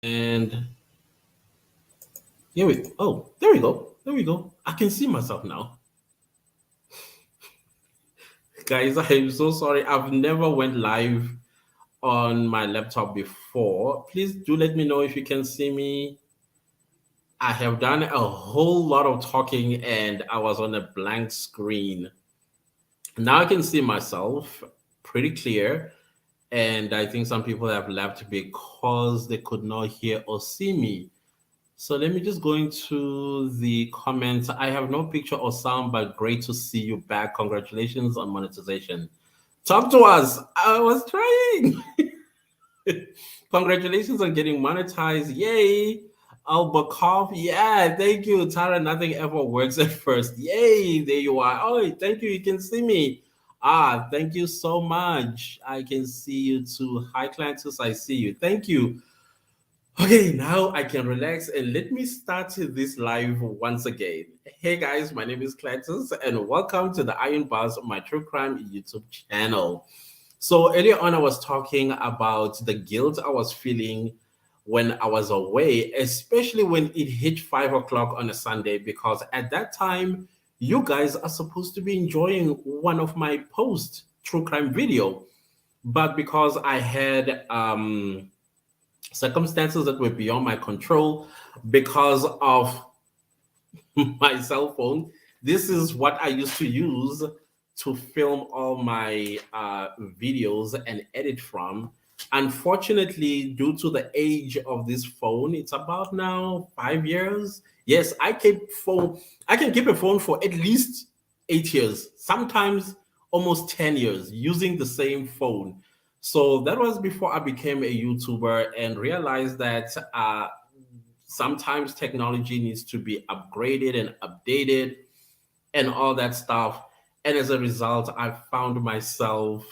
And here we there we go. There we go. I can see myself now. Guys, I'm so sorry. I've never went live on my laptop before. Please do let me know if you can see me. I have done a whole lot of talking and I was on a blank screen. Now I can see myself pretty clear. And I think some people have left because they could not hear or see me. So let me just go into the comments. I have no picture or sound, but great to see you back. Congratulations on monetization. Talk to us. I was trying. Congratulations on getting monetized. Yay. Albakov. Yeah, thank you. Tara, nothing ever works at first. Yay, there you are. Oh, thank you. You can see me. Thank you so much. I can see you too. Hi, Clantus. I see you. Thank you. Okay, now I can relax and let me start this live once again. Hey guys, my name is Cletus and welcome to the Iron Bars of my True Crime YouTube channel. So earlier on, I was talking about the guilt I was feeling when I was away, especially when it hit 5 o'clock on a Sunday, because at that time, you guys are supposed to be enjoying one of my post true crime video. But because I had circumstances that were beyond my control because of my cell phone. This is what I used to use to film all my videos and edit from. Unfortunately, due to the age of this phone, it's about now 5 years. Yes, I can keep a phone for at least 8 years, sometimes almost 10 years using the same phone. So that was before I became a YouTuber and realized that sometimes technology needs to be upgraded and updated and all that stuff. And as a result, I found myself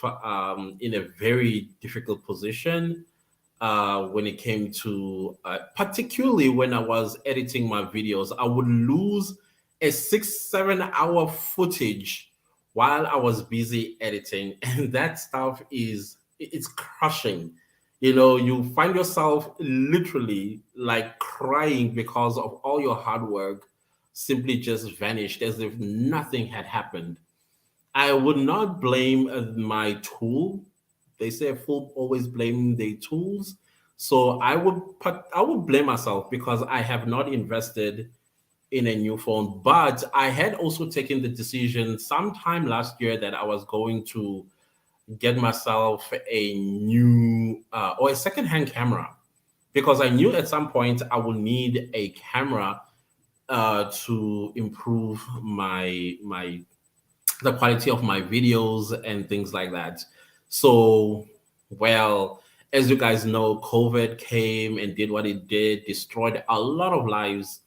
in a very difficult position when it came to, particularly when I was editing my videos. I would lose a 6, 7 hour footage while I was busy editing. And that stuff it's crushing. You know, you find yourself literally like crying because of all your hard work simply just vanished as if nothing had happened. I would not blame my tool. They say a fool always blame their tools. So I would blame myself because I have not invested in a new phone. But I had also taken the decision sometime last year that I was going to get myself a new or a second-hand camera because I knew at some point I will need a camera to improve my the quality of my videos and things like that. So, well, as you guys know, COVID came and did what it did, destroyed a lot of lives.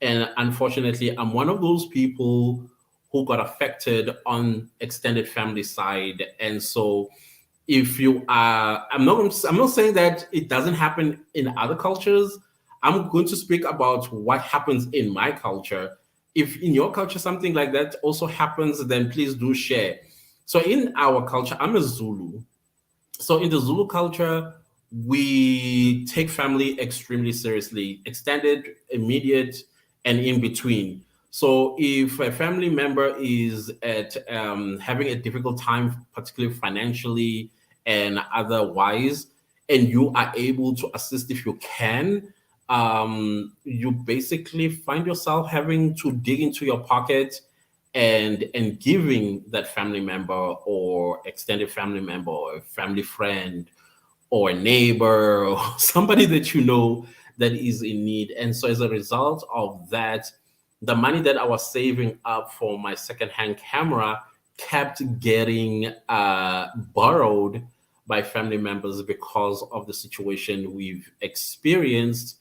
And unfortunately, I'm one of those people who got affected on extended family side. And so if you are I'm not saying that it doesn't happen in other cultures. I'm going to speak about what happens in my culture. If in your culture something like that also happens, then please do share. So in our culture, I'm a Zulu. So in the Zulu culture, we take family extremely seriously, extended, immediate, and in between. So if a family member is at having a difficult time, particularly financially and otherwise, and you are able to assist if you can, you basically find yourself having to dig into your pocket and giving that family member or extended family member or a family friend or a neighbor or somebody that you know that is in need. And so as a result of that, the money that I was saving up for my secondhand camera kept getting borrowed by family members because of the situation we've experienced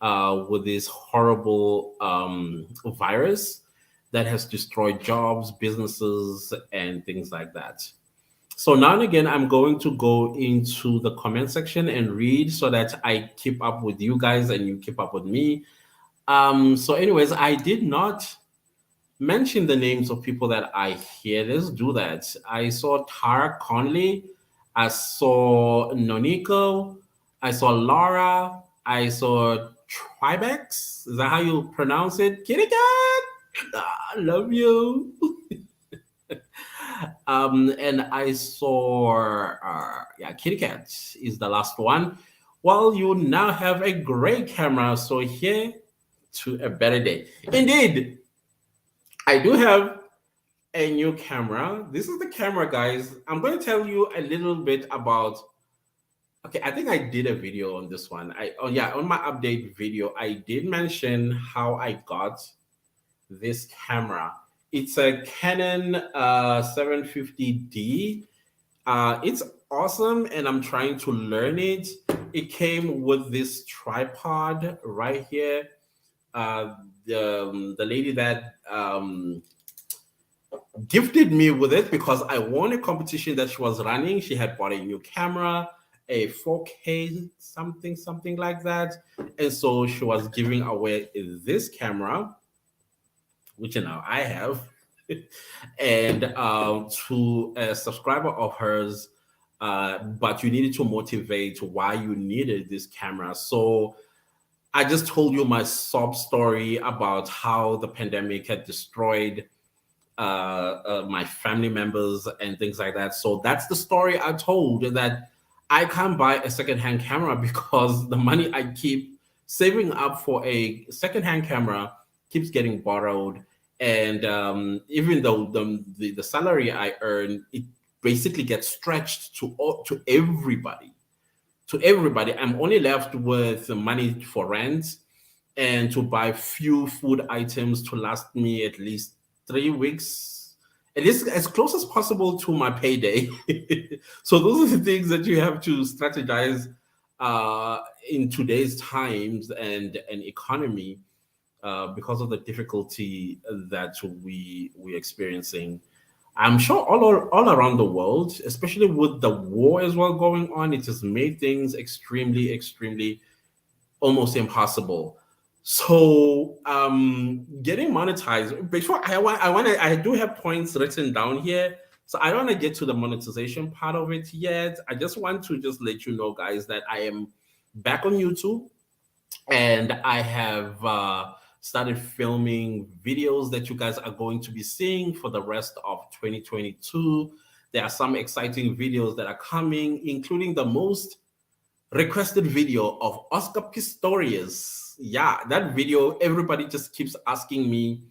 with this horrible virus that has destroyed jobs, businesses, and things like that. So now and again, I'm going to go into the comment section and read so that I keep up with you guys and you keep up with me. So, anyways, I did not mention the names of people that I hear. Let's do that. I saw Tara Conley. I saw Noniko. I saw Laura. I saw Tribex. Is that how you pronounce it? Kitty cat. I love you. And I saw, yeah, Kitty Cat is the last one. Well, you now have a great camera, so here to a better day. Indeed, I do have a new camera. This is the camera, guys. I'm going to tell you a little bit about. Okay, I think I did a video on this one. Oh yeah, on my update video, I did mention how I got this camera. It's a Canon 750D. It's awesome, and I'm trying to learn it. It came with this tripod right here. The lady that gifted me with it because I won a competition that she was running. She had bought a new camera, a 4K something like that, and so she was giving away this camera, which now I have, and to a subscriber of hers. But you needed to motivate why you needed this camera. So I just told you my sob story about how the pandemic had destroyed my family members and things like that. So that's the story I told, that I can't buy a secondhand camera because the money I keep saving up for a secondhand camera keeps getting borrowed. And even though the salary I earn, it basically gets stretched to everybody. To everybody, I'm only left with money for rent and to buy few food items to last me at least 3 weeks, at least as close as possible to my payday. So those are the things that you have to strategize in today's times and economy, because of the difficulty that we're experiencing. I'm sure all around the world, especially with the war as well going on, it has made things extremely almost impossible. So getting monetized. Before I do have points written down here. So I don't want to get to the monetization part of it yet. I just want to just let you know, guys, that I am back on YouTube, and I have started filming videos that you guys are going to be seeing for the rest of 2022. There are some exciting videos that are coming, including the most requested video of Oscar Pistorius. Yeah, that video, everybody just keeps asking me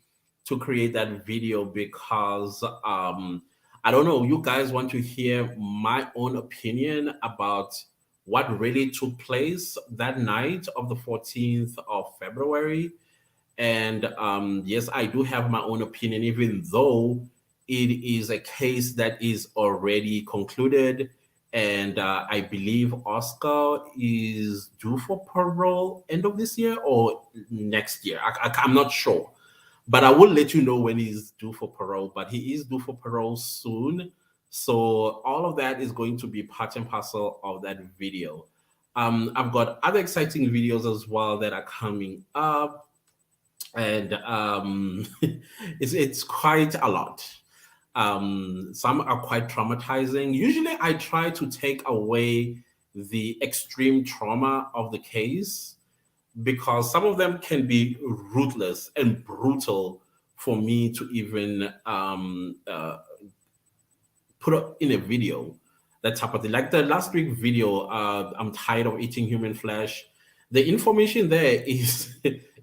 to create that video because I don't know, you guys want to hear my own opinion about what really took place that night of the 14th of February. And yes, I do have my own opinion, even though it is a case that is already concluded. And I believe Oscar is due for parole end of this year or next year. I'm not sure, but I will let you know when he's due for parole. But he is due for parole soon. So all of that is going to be part and parcel of that video. I've got other exciting videos as well that are coming up, and it's quite a lot. Some are quite traumatizing. Usually, I try to take away the extreme trauma of the case because some of them can be ruthless and brutal for me to even put up in a video. That type of thing. Like the last week video, I'm tired of eating human flesh. The information there is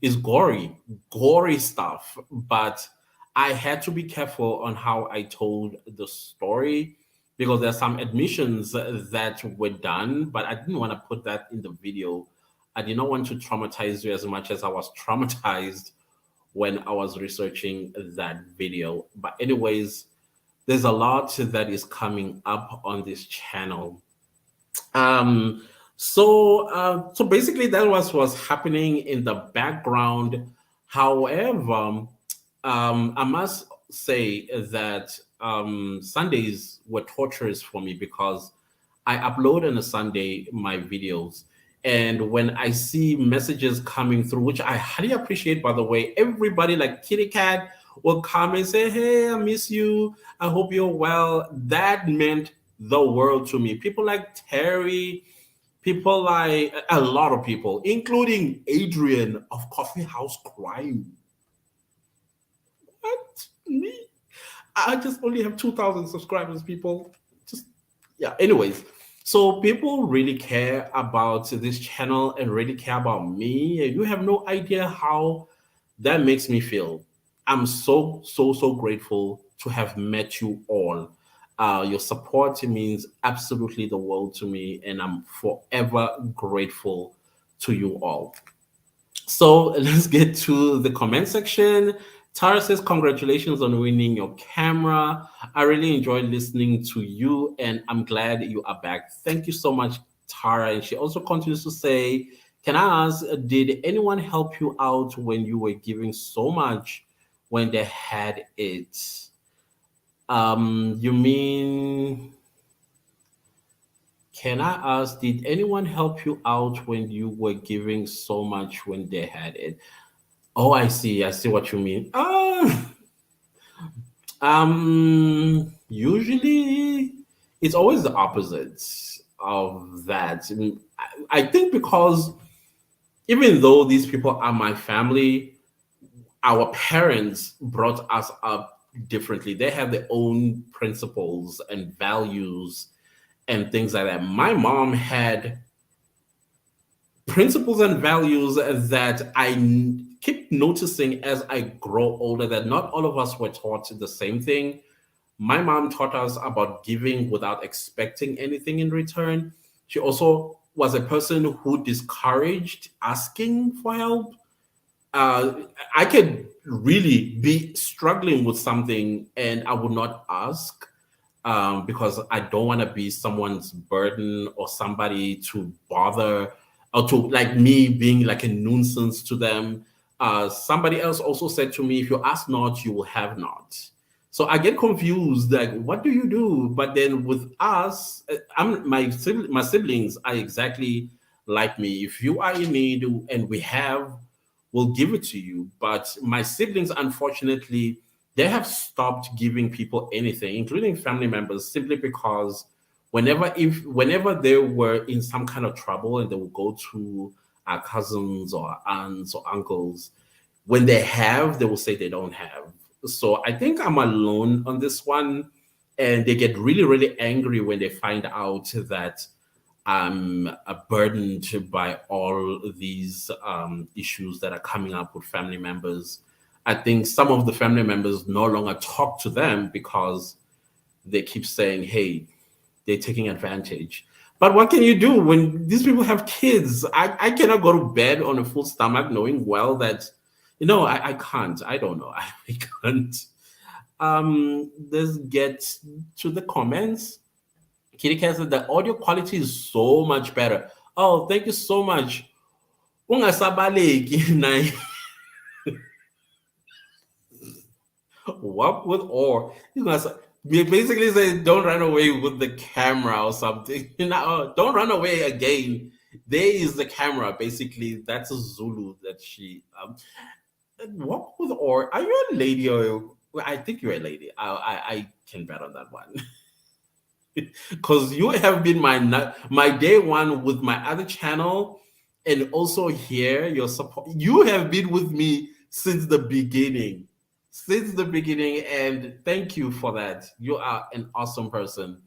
is gory stuff, but I had to be careful on how I told the story because there's some admissions that were done, but I didn't want to put that in the video. I did not want to traumatize you as much as I was traumatized when I was researching that video. But anyways, there's a lot that is coming up on this channel. So basically that was what's happening in the background. However, I must say that Sundays were torturous for me because I upload on a Sunday my videos. And when I see messages coming through, which I highly appreciate, by the way, everybody like Kitty Cat will come and say, "Hey, I miss you. I hope you're well." That meant the world to me. People like Terry, People like a lot of people, including Adrian of Coffee House Crime. What? Me? I just only have 2,000 subscribers, people. Just, yeah. Anyways, so people really care about this channel and really care about me. You have no idea how that makes me feel. I'm so grateful to have met you all. Your support means absolutely the world to me, and I'm forever grateful to you all. So let's get to the comment section. Tara says, congratulations on winning your camera. I really enjoyed listening to you, and I'm glad you are back. Thank you so much, Tara. And she also continues to say, can I ask, did anyone help you out when you were giving so much when they had it? You mean, can I ask, did anyone help you out when you were giving so much when they had it? Oh, I see. I see what you mean. Usually it's always the opposite of that. I think because even though these people are my family, our parents brought us up differently. They have their own principles and values and things like that. My mom had principles and values that keep noticing as I grow older that not all of us were taught the same thing. My mom taught us about giving without expecting anything in return. She also was a person who discouraged asking for help. I could really be struggling with something and I would not ask because I don't want to be someone's burden or somebody to bother or to like me being like a nuisance to them. Somebody else also said to me, if you ask not, you will have not. So I get confused, like, what do you do? But then with us, my siblings are exactly like me. If you are in need and we have, we'll give it to you. But my siblings, unfortunately, they have stopped giving people anything, including family members, simply because whenever they were in some kind of trouble and they would go to our cousins or aunts or uncles, when they have, they will say they don't have. So I think I'm alone on this one. And they get really angry when they find out that I'm burdened by all these issues that are coming up with family members. I think some of the family members no longer talk to them because they keep saying, hey, they're taking advantage. But what can you do when these people have kids? I cannot go to bed on a full stomach knowing well that, I can't. I don't know. I can't. Let's get to the comments. Kitty Cat said the audio quality is so much better. Oh, thank you so much. Ungasabaleki na what with or he's gonna basically say don't run away with the camera or something. Don't run away again. There is the camera. Basically, that's a Zulu that she what with or are you a lady or well, I think you're a lady. I can bet on that one. Because you have been my day one with my other channel and also here your support. You have been with me since the beginning, and thank you for that. You are an awesome person.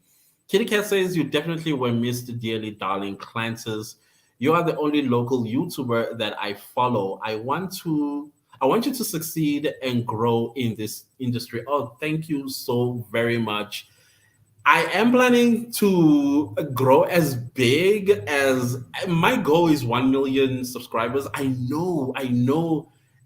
Kitty Cat says you definitely were missed dearly, darling Clances. You are the only local YouTuber that I follow. I want you to succeed and grow in this industry. Oh, thank you so very much. I am planning to grow as big as my goal is 1 million subscribers. I know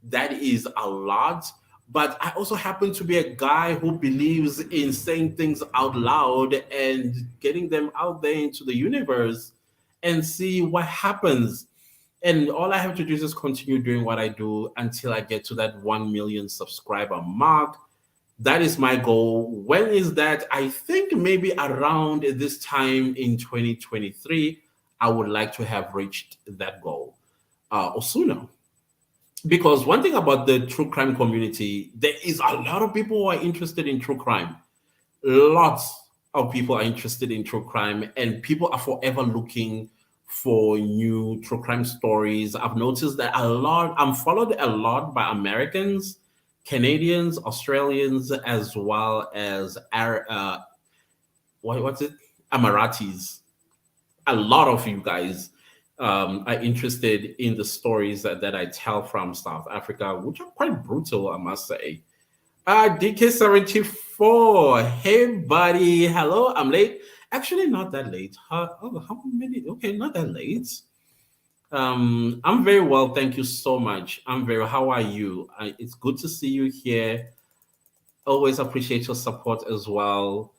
that is a lot, but I also happen to be a guy who believes in saying things out loud and getting them out there into the universe and see what happens. And all I have to do is just continue doing what I do until I get to that 1 million subscriber mark. That is my goal. When is that? I think maybe around this time in 2023, I would like to have reached that goal or sooner. Because one thing about the true crime community, there is a lot of people who are interested in true crime. Lots of people are interested in true crime, and people are forever looking for new true crime stories. I've noticed that a lot, I'm followed a lot by Americans, Canadians, Australians, as well as what's it? Emiratis. A lot of you guys are interested in the stories that I tell from South Africa, which are quite brutal, I must say. DK74. Hey, buddy. Hello. I'm late. Actually, not that late. How many? Okay, not that late. I'm very well. Thank you so much. I'm very. How are you? It's good to see you here. Always appreciate your support as well.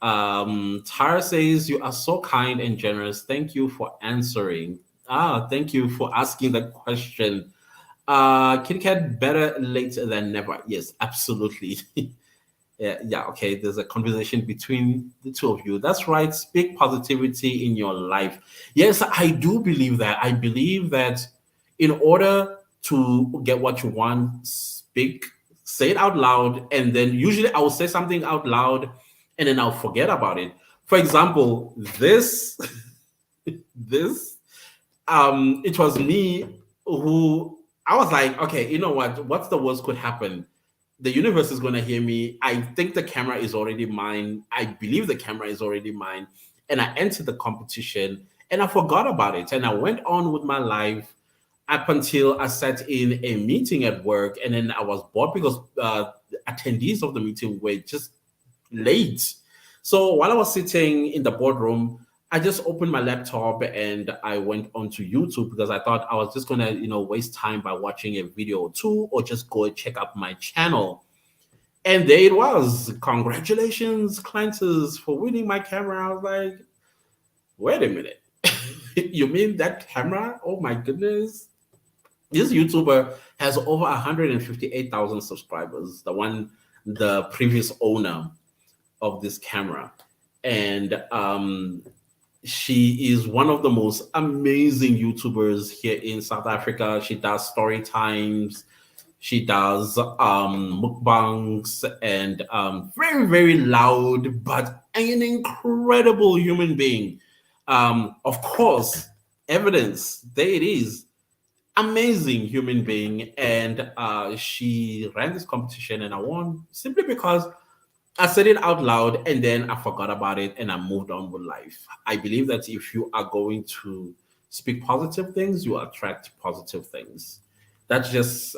Tara says you are so kind and generous. Thank you for answering. Thank you for asking that question. Kit Kat, better late than never. Yes, absolutely. Yeah, yeah, okay. There's a conversation between the two of you. That's right. Speak positivity in your life. Yes, I do believe that. I believe that in order to get what you want, speak, say it out loud, and then usually I will say something out loud and then I'll forget about it. For example, this this it was me who I was like, okay, you know what? What's the worst could happen? The universe is going to hear me. I think the camera is already mine. I believe the camera is already mine. And I entered the competition and I forgot about it. And I went on with my life up until I sat in a meeting at work. And then I was bored because the attendees of the meeting were just late. So while I was sitting in the boardroom, I just opened my laptop and I went onto YouTube because I thought I was just gonna, waste time by watching a video or two, or just go and check out my channel. And there it was. Congratulations, Clances, for winning my camera. I was like, wait a minute. You mean that camera? Oh my goodness. This YouTuber has over 158,000 subscribers, the previous owner of this camera. And she is one of the most amazing YouTubers here in South Africa. She does story times, she does mukbangs, and very, very loud, but an incredible human being. Of course, evidence, there it is. Amazing human being. And she ran this competition and I won simply because I said it out loud and then I forgot about it and I moved on with life. I believe that if you are going to speak positive things, you attract positive things. That's just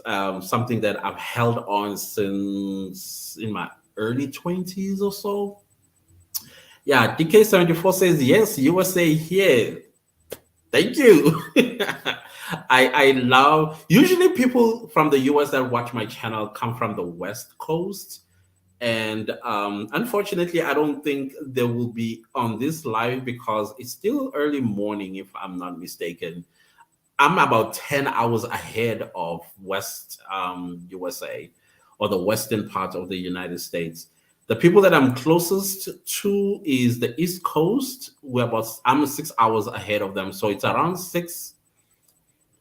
something that I've held on since in my early 20s or so. Yeah, DK74 says, yes, USA here. Thank you. I love, usually people from the US that watch my channel come from the West Coast. And unfortunately, I don't think they will be on this live because it's still early morning, if I'm not mistaken. I'm about 10 hours ahead of West USA, or the western part of the United States. The people that I'm closest to is the East Coast. I'm 6 hours ahead of them. So it's around six,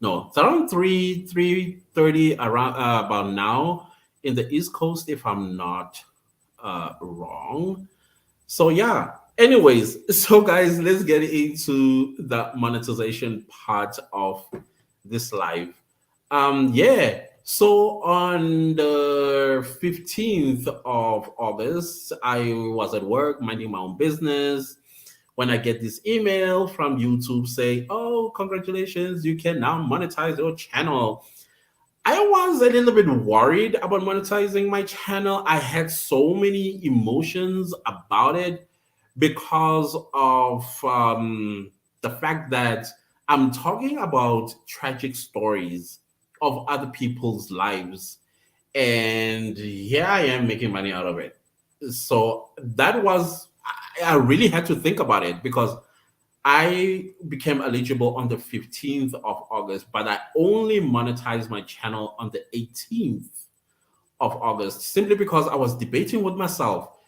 no, it's around 3:30 around about now in the East Coast, if I'm not wrong. So yeah. Anyways, so guys, let's get into the monetization part of this live. Yeah. So on the 15th of August, I was at work minding my own business when I get this email from YouTube saying, "Oh, congratulations, you can now monetize your channel." I was a little bit worried about monetizing my channel. I had so many emotions about it because of the fact that I'm talking about tragic stories of other people's lives. And here I am making money out of it. So I really had to think about it because I became eligible on the 15th of August, but I only monetized my channel on the 18th of August simply because I was debating with myself.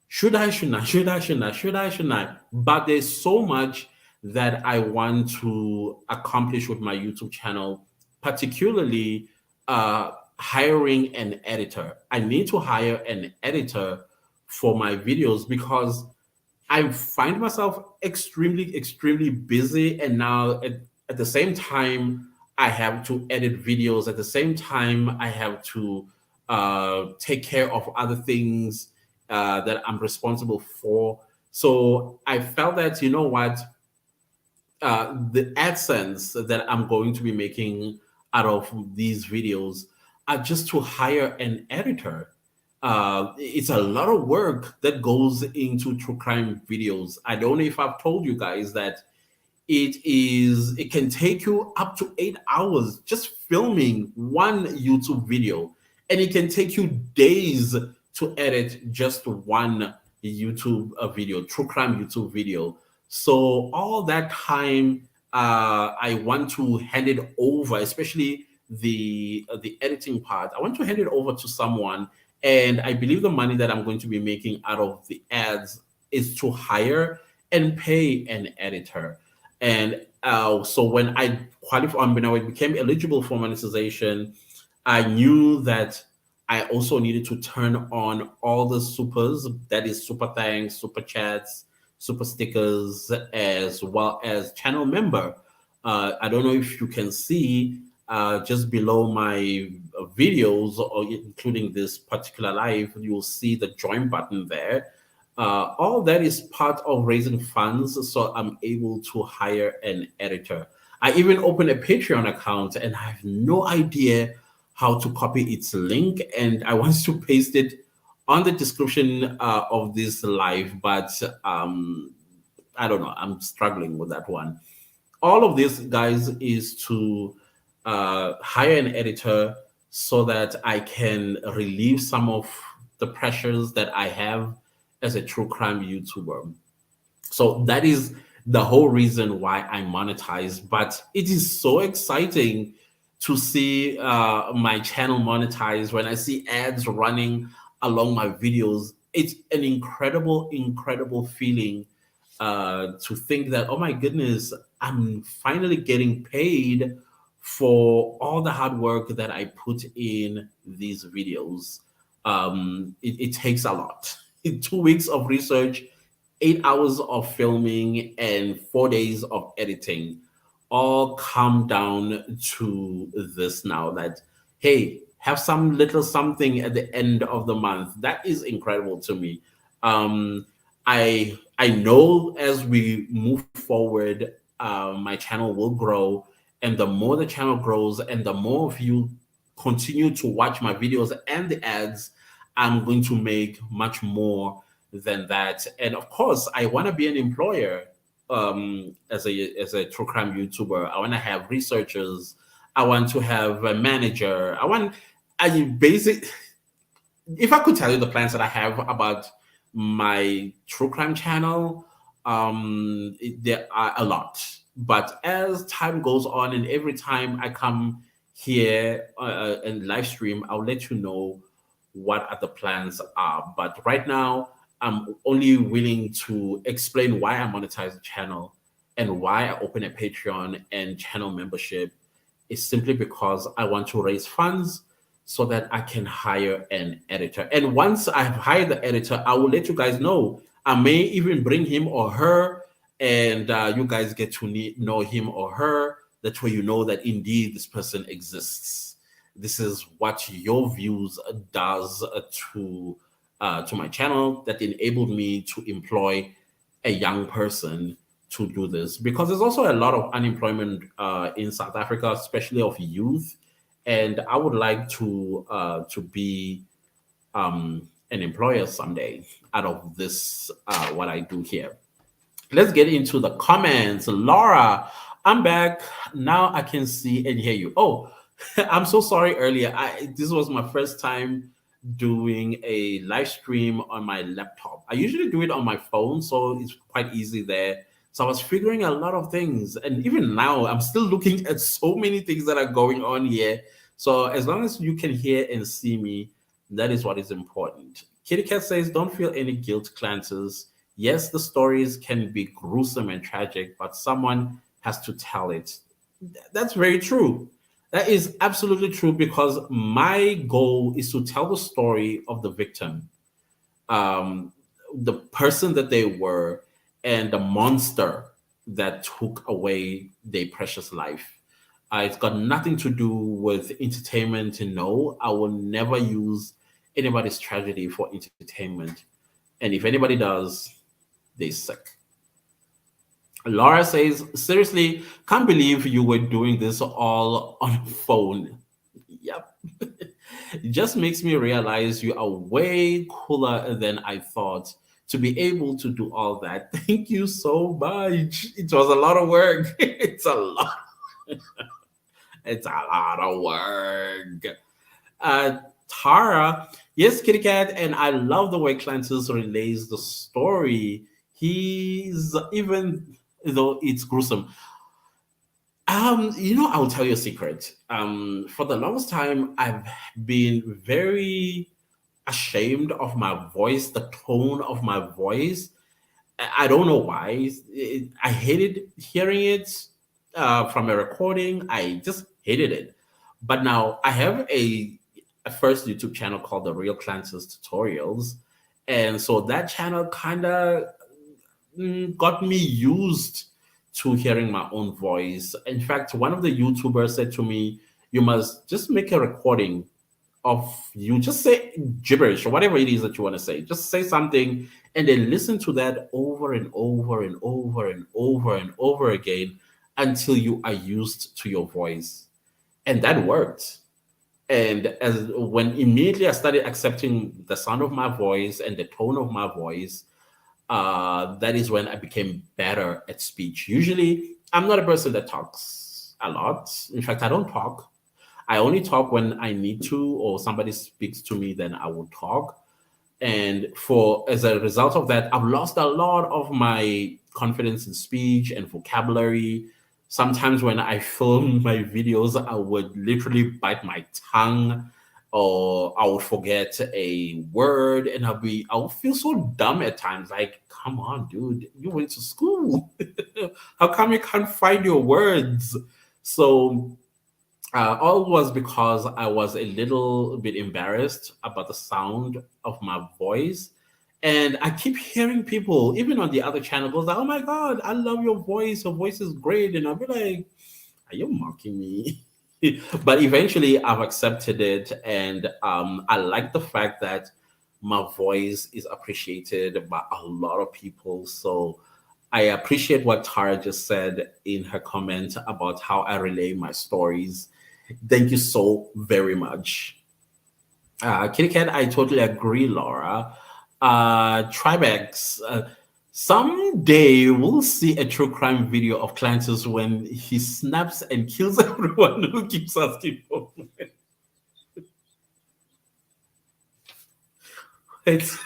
Should I, should not, should I, should not, should I, should not? But there's so much that I want to accomplish with my YouTube channel, particularly hiring an editor. I need to hire an editor for my videos because I find myself extremely busy, and now at the same time, I have to edit videos. At the same time, I have to take care of other things that I'm responsible for. So I felt that, you know what, the AdSense that I'm going to be making out of these videos are just to hire an editor. It's a lot of work that goes into true crime videos. I don't know if I've told you guys that it can take you up to 8 hours just filming one YouTube video, and it can take you days to edit just one YouTube video, true crime YouTube video. So all that time, I want to hand it over, especially the editing part. I want to hand it over to someone, and I believe the money that I'm going to be making out of the ads is to hire and pay an editor. And so when I qualified, when I became eligible for monetization, I knew that I also needed to turn on all the supers, that is super thanks, super chats, super stickers, as well as channel member. I don't know if you can see just below my videos, or including this particular live, you'll see the join button there. All that is part of raising funds, so I'm able to hire an editor. I even opened a Patreon account, and I have no idea how to copy its link, and I want to paste it on the description of this live, but I don't know. I'm struggling with that one. All of this, guys, is to hire an editor so that I can relieve some of the pressures that I have as a true crime YouTuber. So that is the whole reason why I monetize. But it is so exciting to see my channel monetize when I see ads running along my videos. It's an incredible feeling to think that, oh my goodness, I'm finally getting paid for all the hard work that I put in these videos. It takes a lot. 2 weeks of research, 8 hours of filming, and 4 days of editing all come down to this now, that, hey, have some little something at the end of the month. That is incredible to me. I know as we move forward, my channel will grow, and the more the channel grows, and the more of you continue to watch my videos and the ads, I'm going to make much more than that. And of course, I want to be an employer. As a true crime YouTuber, I want to have researchers. I want to have a manager. I basic. If I could tell you the plans that I have about my true crime channel, there are a lot. But as time goes on, and every time I come here and live stream, I'll let you know what other plans are. But right now, I'm only willing to explain why I monetize the channel and why I open a Patreon and channel membership is simply because I want to raise funds so that I can hire an editor. And once I've hired the editor, I will let you guys know. I may even bring him or her, and you guys get to know him or her. That way you know that indeed this person exists. This is what your views does to my channel, that enabled me to employ a young person to do this, because there's also a lot of unemployment in South Africa, especially of youth, and I would like to be an employer someday out of this what I do here. Let's get into the comments. Laura, I'm back now. I can see and hear you. Oh, I'm so sorry earlier. This was my first time doing a live stream on my laptop. I usually do it on my phone, so it's quite easy there. So I was figuring a lot of things, and even now I'm still looking at so many things that are going on here. So as long as you can hear and see me, that is what is important. Kitty Cat says, "Don't feel any guilt, Clances. Yes, the stories can be gruesome and tragic, but someone has to tell it." That's very true. That is absolutely true, because my goal is to tell the story of the victim. Um, the person that they were and the monster that took away their precious life. It's got nothing to do with entertainment. No, I will never use anybody's tragedy for entertainment. And if anybody does, they suck. Laura says, seriously, can't believe you were doing this all on a phone. Yep. It just makes me realize you are way cooler than I thought to be able to do all that. Thank you so much. It was a lot of work. It's a lot. It's a lot of work. Uh, Tara, yes, Kitty Cat, and I love the way Clancy's relays the story. He's even though it's gruesome. I'll tell you a secret. For the longest time, I've been very ashamed of my voice, the tone of my voice. I don't know why. I hated hearing it from a recording. I just hated it. But now I have a first YouTube channel called The Real Clancy's Tutorials. And so that channel kind of got me used to hearing my own voice. In fact, one of the YouTubers said to me, you must just make a recording of you, just say gibberish or whatever it is that you want to say. Just say something and then listen to that over and over and over and over and over again until you are used to your voice. And that worked. And as when immediately I started accepting the sound of my voice and the tone of my voice, that is when I became better at speech. Usually, I'm not a person that talks a lot. In fact, I don't talk. I only talk when I need to, or somebody speaks to me, then I will talk. And for as a result of that, I've lost a lot of my confidence in speech and vocabulary. Sometimes when I film my videos, I would literally bite my tongue or I would forget a word and I would feel so dumb at times. Like, come on, dude, you went to school. How come you can't find your words? So all was because I was a little bit embarrassed about the sound of my voice. And I keep hearing people, even on the other channel, goes, oh my God, I love your voice. Your voice is great. And I'll be like, are you mocking me? But eventually I've accepted it. And I like the fact that my voice is appreciated by a lot of people. So I appreciate what Tara just said in her comment about how I relay my stories. Thank you so very much. Kitty Cat, I totally agree, Laura. Tribex, someday we'll see a true crime video of Clancy's when he snaps and kills everyone who keeps asking for it. It's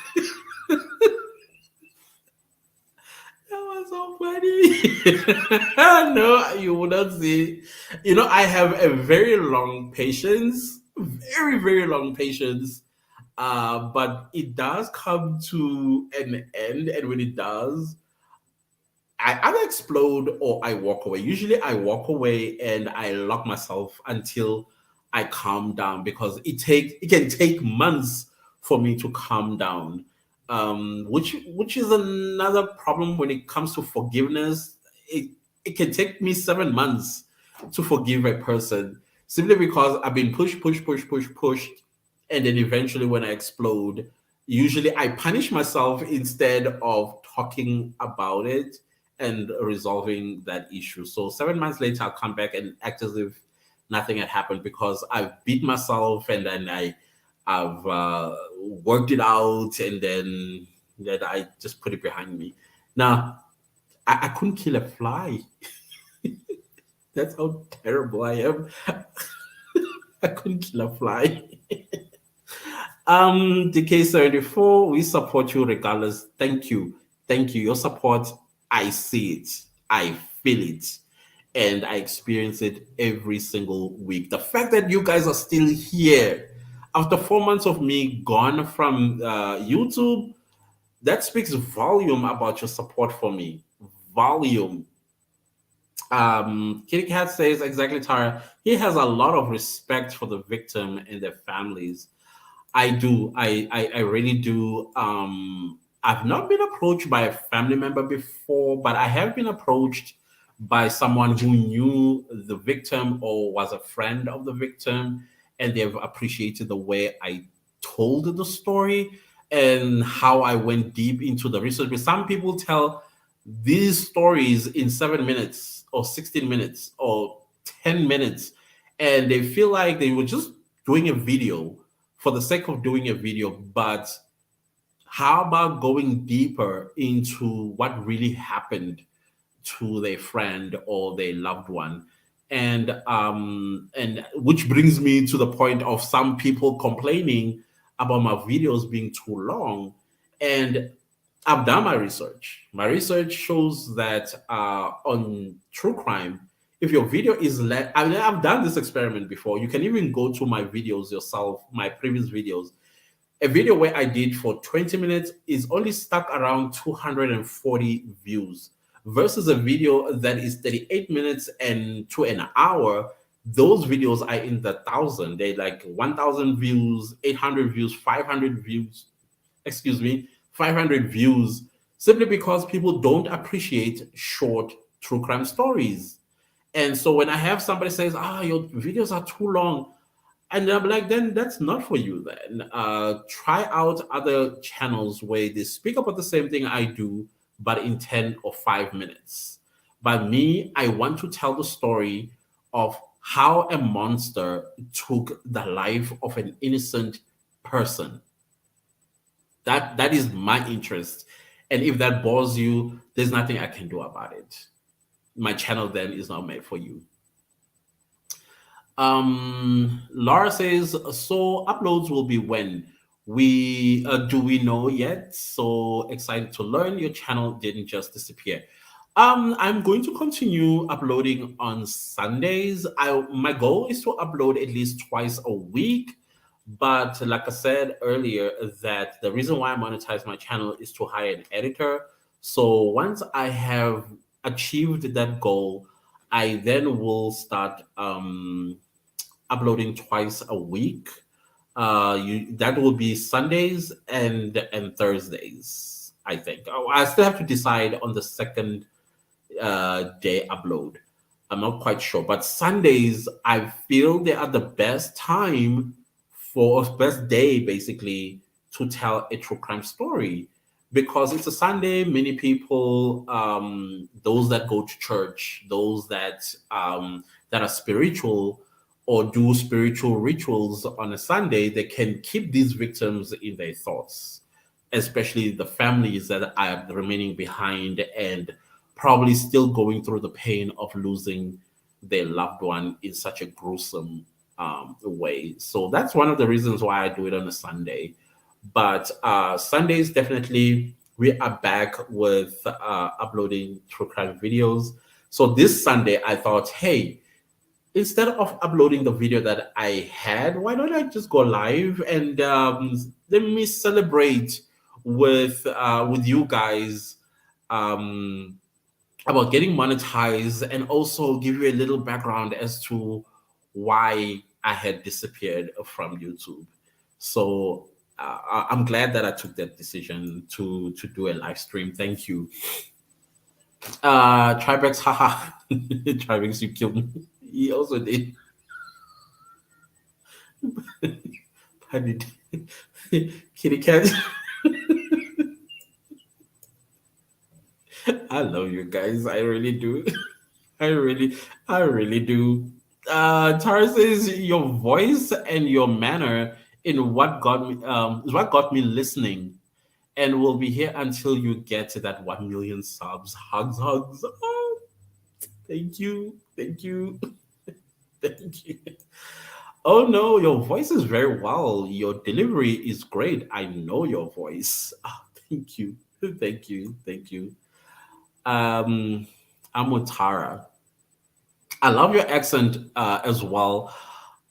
that was so funny. No, you would not see. I have a very long patience, very, very long patience. But it does come to an end, and when it does, I either explode or I walk away. Usually, I walk away and I lock myself until I calm down because it can take months for me to calm down. Which is another problem when it comes to forgiveness. It can take me 7 months to forgive a person simply because I've been pushed, and then eventually when I explode, usually I punish myself instead of talking about it and resolving that issue. So 7 months later, I'll come back and act as if nothing had happened because I've beat myself and then I've worked it out and then I just put it behind me. Now I couldn't kill a fly. That's how terrible I am. I couldn't kill a fly. DK74, we support you regardless. Thank you. Thank you. Your support, I see it. I feel it. And I experience it every single week. The fact that you guys are still here after 4 months of me gone from YouTube, that speaks volume about your support for me. Volume. Kitty Cat says exactly, Tara. He has a lot of respect for the victim and their families. I do. I really do. I've not been approached by a family member before, but I have been approached by someone who knew the victim or was a friend of the victim, and they've appreciated the way I told the story and how I went deep into the research. But some people tell these stories in 7 minutes or 16 minutes or 10 minutes, and they feel like they were just doing a video for the sake of doing a video. But how about going deeper into what really happened to their friend or their loved one? And which brings me to the point of some people complaining about my videos being too long. And I've done my research. My research shows that on true crime, if your video is I mean, I've done this experiment before. You can even go to my videos yourself, my previous videos. A video where I did for 20 minutes is only stuck around 240 views versus a video that is 38 minutes and to an hour. Those videos are in the thousand. They like 1,000 views, 800 views, 500 views, excuse me, 500 views, simply because people don't appreciate short true crime stories. And so when I have somebody says, your videos are too long, and I'm like, then that's not for you then. Try out other channels where they speak about the same thing I do, but in 10 or 5 minutes. But me, I want to tell the story of how a monster took the life of an innocent person. That is my interest. And if that bores you, there's nothing I can do about it. My channel then is not made for you. Laura says, so uploads will be when? We do we know yet? So excited to learn your channel didn't just disappear. I'm going to continue uploading on Sundays. My goal is to upload at least twice a week. But like I said earlier, that the reason why I monetize my channel is to hire an editor. So once I have achieved that goal, I then will start uploading twice a week. That will be Sundays and Thursdays. I think. Oh, I still have to decide on the second day upload. I'm not quite sure, but Sundays I feel they are the best time for best day basically to tell a true crime story because it's a Sunday. Many people, those that go to church, those that are spiritual or do spiritual rituals on a Sunday, they can keep these victims in their thoughts, especially the families that are remaining behind and probably still going through the pain of losing their loved one in such a gruesome way. So that's one of the reasons why I do it on a Sunday. But Sundays, definitely, we are back with uploading true crime videos. So this Sunday, I thought, hey, instead of uploading the video that I had, why don't I just go live and let me celebrate with you guys um, about getting monetized and also give you a little background as to why I had disappeared from YouTube. So I'm glad that I took that decision to do a live stream. Thank you. Tribex, haha. Tribex, you killed me. He also did. Pardon. Kitty cat. I love you guys. I really do. I really do. Tara says your voice and your manner in what got me is what got me listening, and we'll be here until you get to that 1 million subs. Hugs, hugs. Oh, thank you, thank you, thank you. Oh no, your voice is very well. Your delivery is great. I know your voice. Ah, thank you, thank you, thank you. Um, I'm with Tara. I love your accent as well.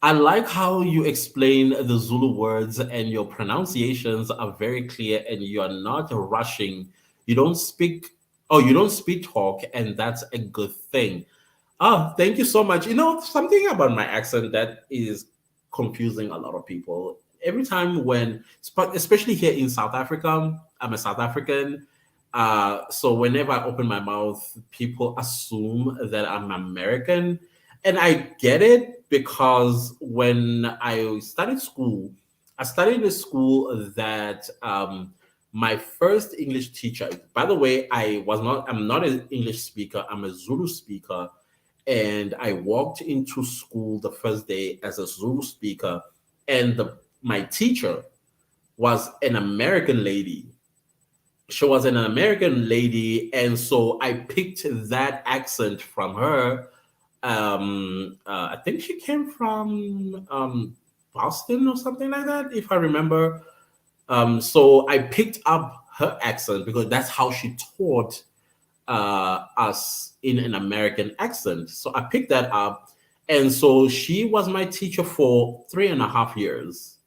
I like how you explain the Zulu words and your pronunciations are very clear and you are not rushing. You don't speak, oh, you don't speak talk, and that's a good thing. Oh, thank you so much. Something about my accent that is confusing a lot of people. every time when, especially here in South Africa, I'm a South African. So whenever I open my mouth, people assume that I'm American. And I get it because when I studied school, I studied in a school that my first English teacher, by the way, I'm not an English speaker, I'm a Zulu speaker. And I walked into school the first day as a Zulu speaker, and my teacher was an American lady. She was an American lady, and so I picked that accent from her. I think she came from Boston or something like that, if I remember. So I picked up her accent because that's how she taught us in an American accent. So I picked that up. And so she was my teacher for 3.5 years.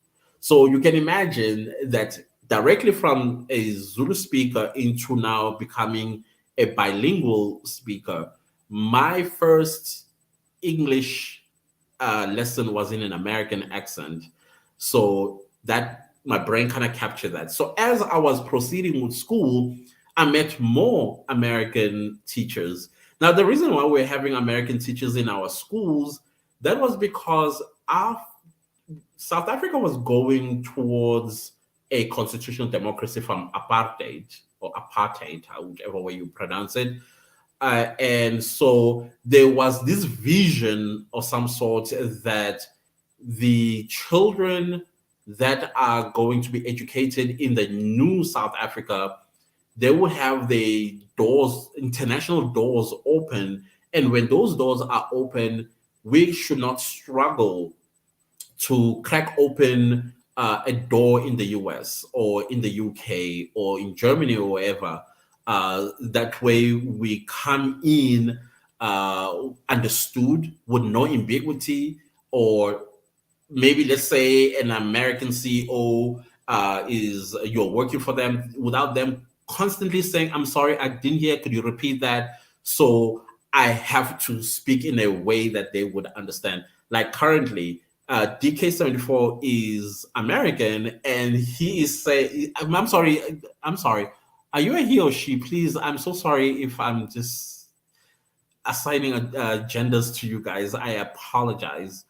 So you can imagine that directly from a Zulu speaker into now becoming a bilingual speaker, my first English lesson was in an American accent. So that my brain kind of captured that. So as I was proceeding with school, I met more American teachers. Now, the reason why we're having American teachers in our schools, that was because our South Africa was going towards a constitutional democracy from apartheid or apartheid, whichever way you pronounce it. And so there was this vision of some sort that the children that are going to be educated in the new South Africa, they would have the doors, international doors open. And when those doors are open, we should not struggle to crack open a door in the US or in the UK or in Germany or wherever. That way we come in understood with no ambiguity, or maybe let's say an American CEO is you're working for them without them constantly saying, I'm sorry, I didn't hear, could you repeat that? So I have to speak in a way that they would understand. Like currently, DK74 is American, and he is saying, I'm sorry, I'm sorry. Are you a he or she? Please, I'm so sorry if I'm just assigning genders to you guys. I apologize.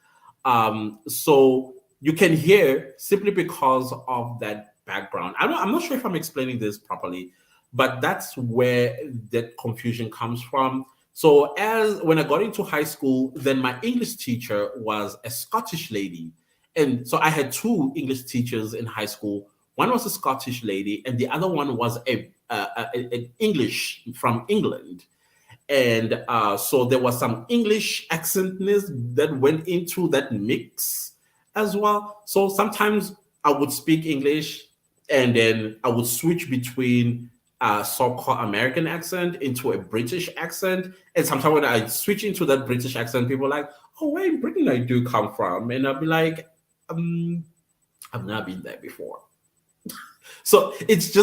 So you can hear simply because of that background. I'm not sure if I'm explaining this properly, but that's where that confusion comes from. So as when I got into high school, then my English teacher was a Scottish lady. And so I had two English teachers in high school. One was a Scottish lady, and the other one was an English from England. And so there was some English accentness that went into that mix as well. So sometimes I would speak English, and then I would switch between so-called American accent into a British accent. And sometimes when I switch into that British accent, people are like, oh, where in Britain I do come from? And I'll be like, I've not been there before. So it's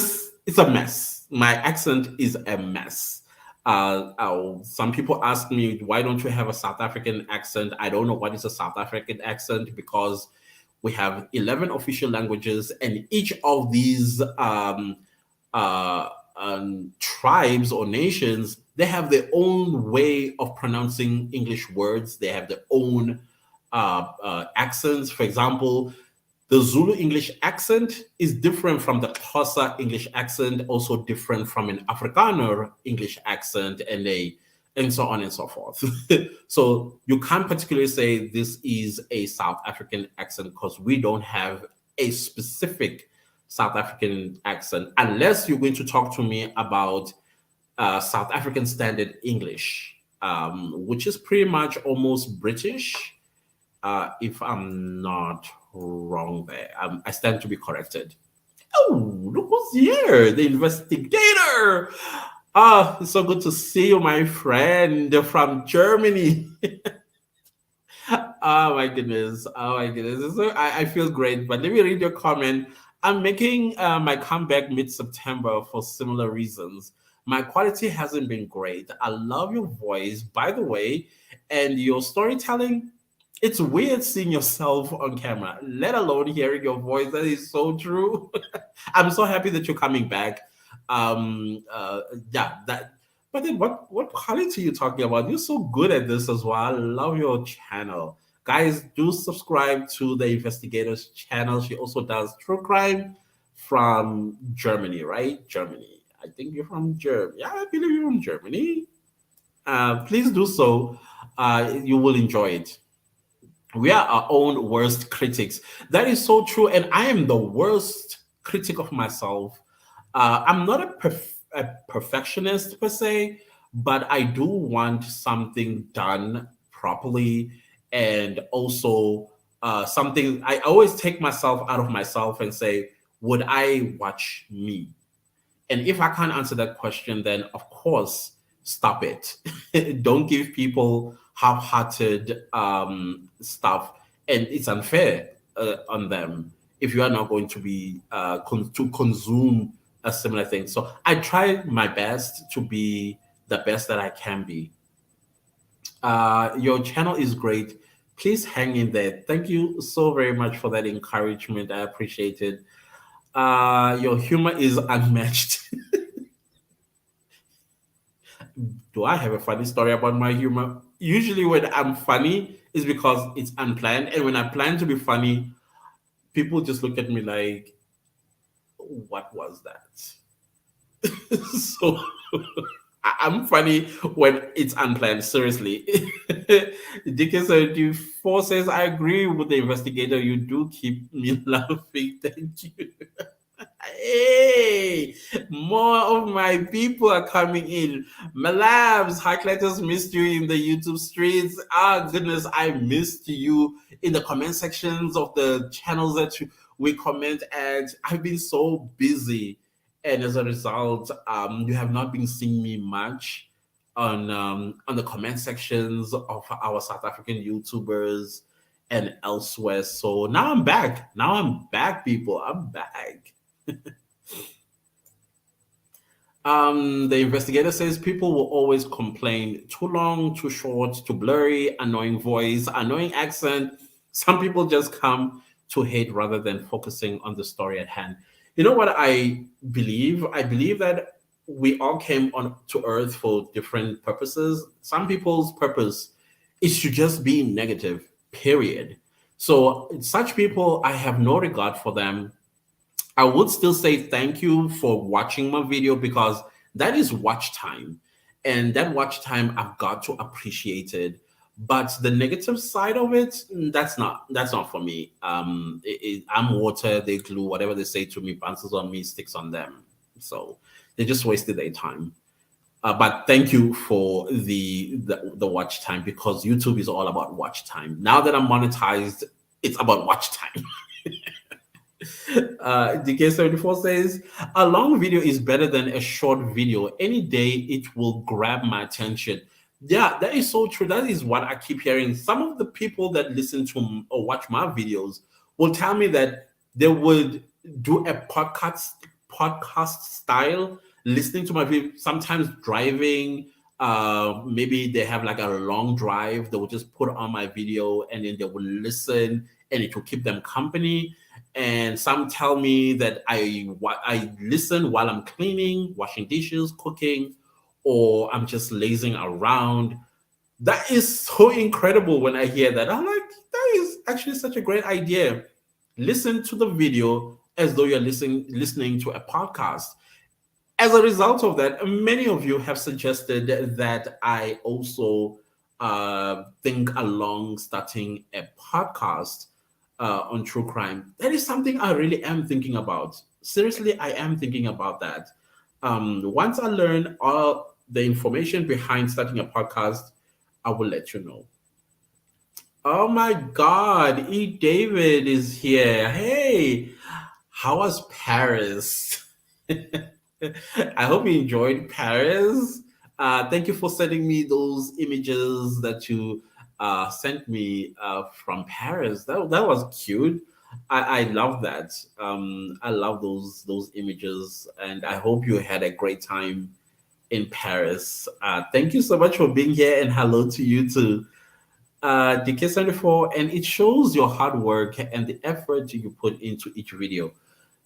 a mess. My accent is a mess. Some people ask me, why don't you have a South African accent? I don't know what is a South African accent because we have 11 official languages, and each of these tribes or nations, they have their own way of pronouncing English words. They have their own accents. For example, the Zulu English accent is different from the Xhosa English accent, also different from an Afrikaner English accent, and so on and so forth. So you can't particularly say this is a South African accent because we don't have a specific South African accent unless you're going to talk to me about South African Standard English, which is pretty much almost British, if I'm not wrong there. I stand to be corrected. Oh, look who's here, the investigator. Ah, it's so good to see you, my friend from Germany. Oh my goodness. Oh my goodness. I feel great. But let me read your comment. I'm making my comeback mid September for similar reasons. My quality hasn't been great. I love your voice, by the way, and your storytelling. It's weird seeing yourself on camera, let alone hearing your voice. That is so true. I'm so happy that you're coming back. Yeah, that. But then, what quality are you talking about? You're so good at this as well. I love your channel, guys. Do subscribe to the investigators channel. She also does true crime from Germany, right? Germany. I think you're from Germany. Yeah, I believe you're from Germany. Please do so. You will enjoy it. We are our own worst critics. That is so true. And I am the worst critic of myself. I'm not a perfectionist per se, but I do want something done properly. And also, something I always take myself out of myself and say, would I watch me? And if I can't answer that question, then of course, stop it. Don't give people half-hearted stuff, and it's unfair on them if you are not going to be to consume a similar thing. So I try my best to be the best that I can be. Your channel is great. Please hang in there. Thank you so very much for that encouragement. I appreciate it. Your humor is unmatched. Do I have a funny story about my humor? Usually, when I'm funny, it's because it's unplanned. And when I plan to be funny, people just look at me like, what was that? So I'm funny when it's unplanned, seriously. Dickens74 says, I agree with the investigator. You do keep me laughing. Thank you. Hey, more of my people are coming in. Malabs, Highlighters missed you in the YouTube streets. Ah, goodness, I missed you in the comment sections of the channels that we comment at. I've been so busy, and as a result, you have not been seeing me much on the comment sections of our South African YouTubers and elsewhere. So now I'm back. Now I'm back, people. I'm back. The investigator says people will always complain too long, too short, too blurry, annoying voice, annoying accent. Some people just come to hate rather than focusing on the story at hand. You know what I believe? I believe that we all came on to earth for different purposes. Some people's purpose is to just be negative, period. So such people, I have no regard for them. I would still say thank you for watching my video because that is watch time. And that watch time I've got to appreciate it. But the negative side of it, that's not for me. I'm water, they glue, whatever they say to me bounces on me, sticks on them. So they just wasted their time. But thank you for the watch time because YouTube is all about watch time. Now that I'm monetized, it's about watch time. DK74 says, a long video is better than a short video. Any day it will grab my attention. Yeah, that is so true. That is what I keep hearing. Some of the people that listen to or watch my videos will tell me that they would do a podcast style listening to my video, sometimes driving. Maybe they have like a long drive. They will just put on my video and then they will listen and it will keep them company. And some tell me that I listen while I'm cleaning, washing dishes, cooking, or I'm just lazing around. That is so incredible when I hear that. I'm like, that is actually such a great idea. Listen to the video as though you're listening to a podcast. As a result of that, many of you have suggested that I also think along starting a podcast on true crime. That is something I really am thinking about. Seriously, I am thinking about that. Once I learn all the information behind starting a podcast, I will let you know. Oh my God, E. David is here. Hey, how was Paris? I hope you enjoyed Paris. Thank you for sending me those images that you sent me from Paris. That was cute. I love that. I love those images, and I hope you had a great time in Paris. Thank you so much for being here, and hello to you too. DK74, and it shows your hard work and the effort you put into each video.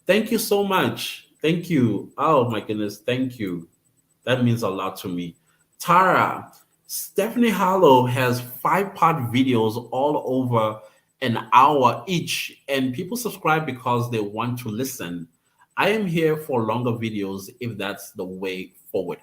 Thank you so much. Thank you. Oh my goodness. Thank you. That means a lot to me. Tara, Stephanie Harlow has 5-part videos all over an hour each, and people subscribe because they want to listen. I am here for longer videos if that's the way forward.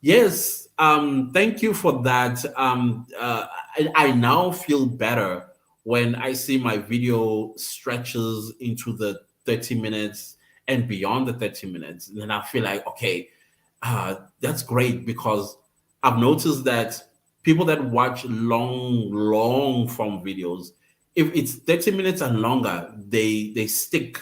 Yes, thank you for that. I now feel better when I see my video stretches into the 30 minutes and beyond the 30 minutes. And then I feel like, okay, that's great because I've noticed that people that watch long form videos, if it's 30 minutes and longer, they stick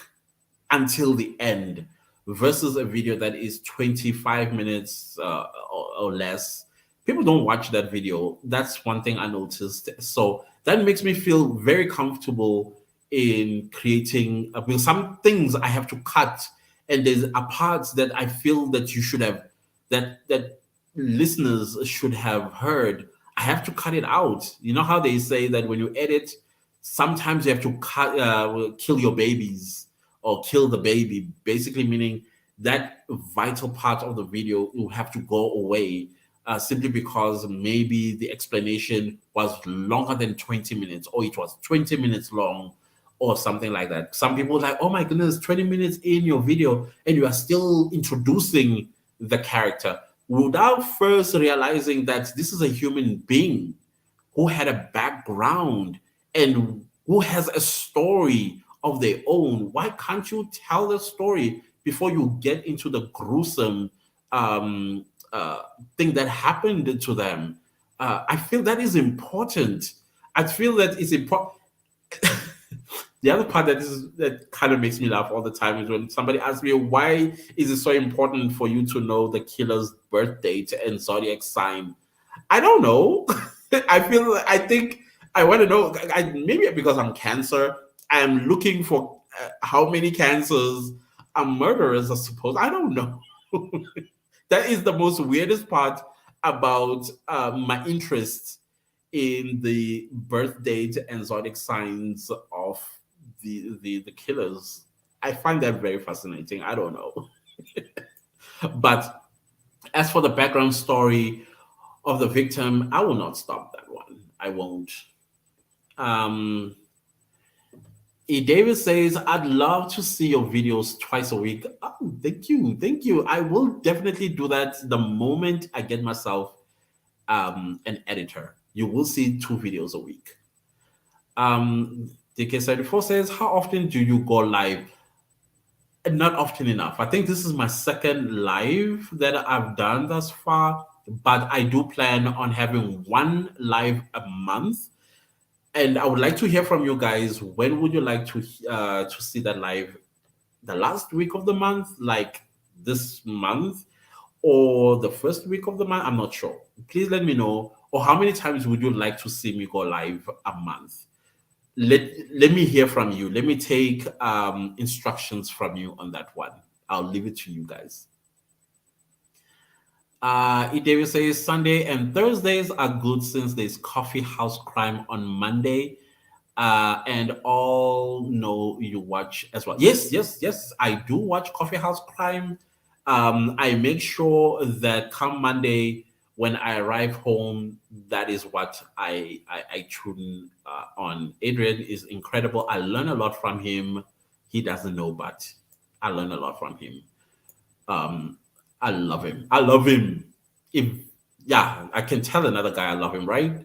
until the end versus a video that is 25 minutes or less. People don't watch that video. That's one thing I noticed. So that makes me feel very comfortable in creating because some things I have to cut, and there's a parts that I feel that you should have that listeners should have heard. I have to cut it out. You know how they say that when you edit, sometimes you have to kill your babies or kill the baby, basically meaning that vital part of the video will have to go away simply because maybe the explanation was longer than 20 minutes or it was 20 minutes long or something like that. Some people are like, oh my goodness, 20 minutes in your video and you are still introducing the character without first realizing that this is a human being who had a background and who has a story of their own. Why can't you tell the story before you get into the gruesome um, thing that happened to them? I feel that is important. I feel that it's important. The other part that kind of makes me laugh all the time is when somebody asks me, why is it so important for you to know the killer's birth date and zodiac sign? I don't know. I think I want to know. Maybe because I'm cancer, I'm looking for how many cancers are murderers, I suppose. I don't know. That is the most weirdest part about my interest in the birth date and zodiac signs of the killers. I find that very fascinating. I don't know. But as for the background story of the victim, I will not stop that one. I won't. Um, E. Davis says, I'd love to see your videos twice a week. Oh, thank you. Thank you. I will definitely do that the moment I get myself an editor. You will see 2 videos a week. DK34 says, how often do you go live? Not often enough. I think this is my second live that I've done thus far, but I do plan on having one live a month. And I would like to hear from you guys. When would you like to see that live? The last week of the month, like this month, or the first week of the month? I'm not sure. Please let me know. Or how many times would you like to see me go live a month? Let me hear from you. Let me take instructions from you on that one. I'll leave it to you guys. David says Sunday and Thursdays are good since there's coffee house crime on Monday. And all know you watch as well. Yes, yes, yes. I do watch Coffee House Crime. I make sure that come Monday when I arrive home, that is what I tune on. Adrian is incredible. I learn a lot from him. He doesn't know, but I learn a lot from him. Um, I love him. I love him. If yeah, I can tell another guy I love him, right?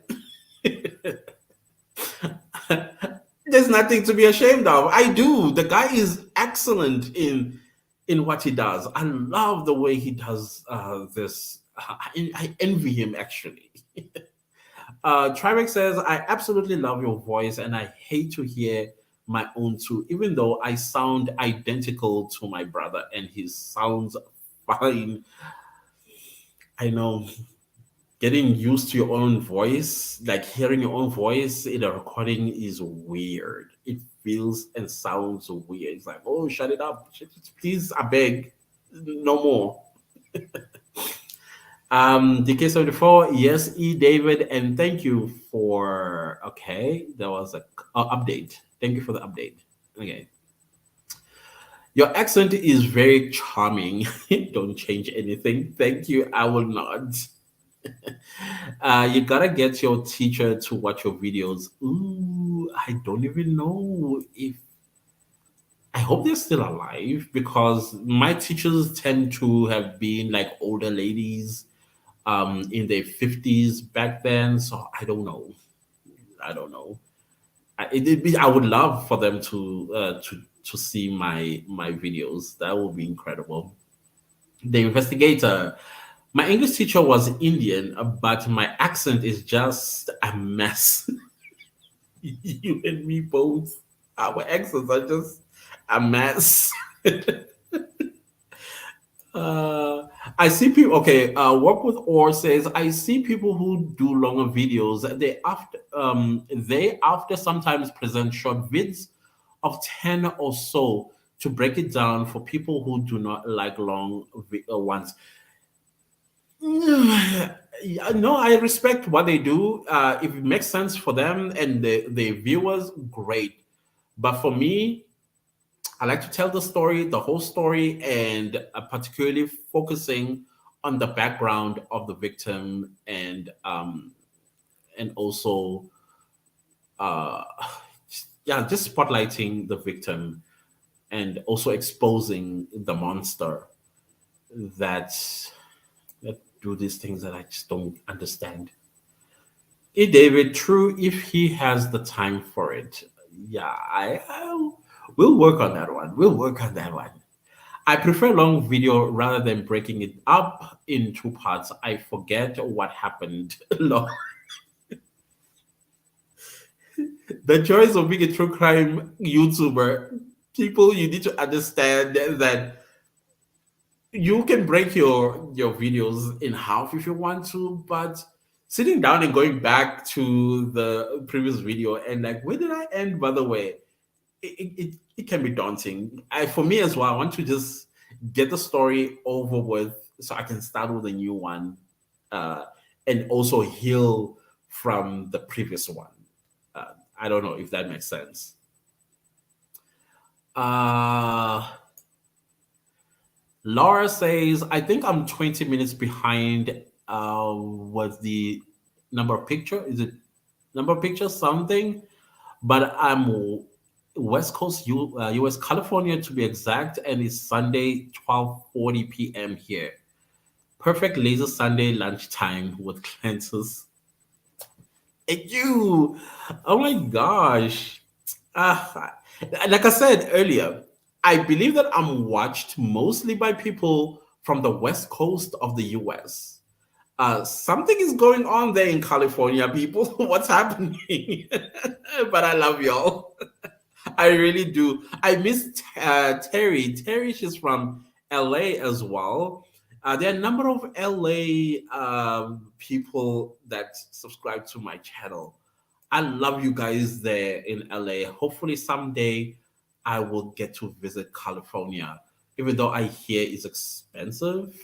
There's nothing to be ashamed of. I do. The guy is excellent in what he does. I love the way he does this. I envy him actually. Tribex says, I absolutely love your voice and I hate to hear my own too, even though I sound identical to my brother and he sounds fine. I know getting used to your own voice, like hearing your own voice in a recording is weird. It feels and sounds weird. It's like, oh, shut it up. Please, I beg. No more. DK74, yes, E David, and thank you for okay. There was a update. Thank you for the update. Okay, your accent is very charming. Don't change anything. Thank you. I will not. You gotta get your teacher to watch your videos. Ooh, I don't even know if I hope they're still alive because my teachers tend to have been like older ladies in their 50s back then. So I don't know. I don't know. I would love for them to see my videos. That would be incredible. The investigator. My English teacher was Indian, but my accent is just a mess. You and me both. Our accents are just a mess. Uh, I see people. Okay, work with or says I see people who do longer videos. They after sometimes present short vids of 10 or so to break it down for people who do not like long ones. Yeah, no, I respect what they do. If it makes sense for them and the viewers, great. But for me, I like to tell the story, the whole story, and particularly focusing on the background of the victim and also uh, yeah, just spotlighting the victim and also exposing the monster that that do these things that I just don't understand. Hey David, true if he has the time for it. Yeah, we'll work on that one. We'll work on that one. I prefer long video rather than breaking it up in two parts. I forget what happened. Long. The choice of being a true crime YouTuber, people, you need to understand that you can break your videos in half if you want to, but sitting down and going back to the previous video and like, where did I end? By the way, it can be daunting. For me as well, I want to just get the story over with so I can start with a new one uh, and also heal from the previous one. I don't know if that makes sense. Uh, Laura says, I think I'm 20 minutes behind with the number of picture. Is it number of pictures something? But I'm West Coast, US, California to be exact, and it's Sunday, 12:40 p.m. here. Perfect laser Sunday lunchtime with cleanses. And you, oh my gosh. Uh, like I said earlier, I believe that I'm watched mostly by people from the West Coast of the US. Something is going on there in California, people. What's happening? But I love y'all. I really do. I miss Terry. Terry, she's from LA as well. There are a number of LA people that subscribe to my channel. I love you guys there in LA. Hopefully, someday I will get to visit California, even though I hear it's expensive.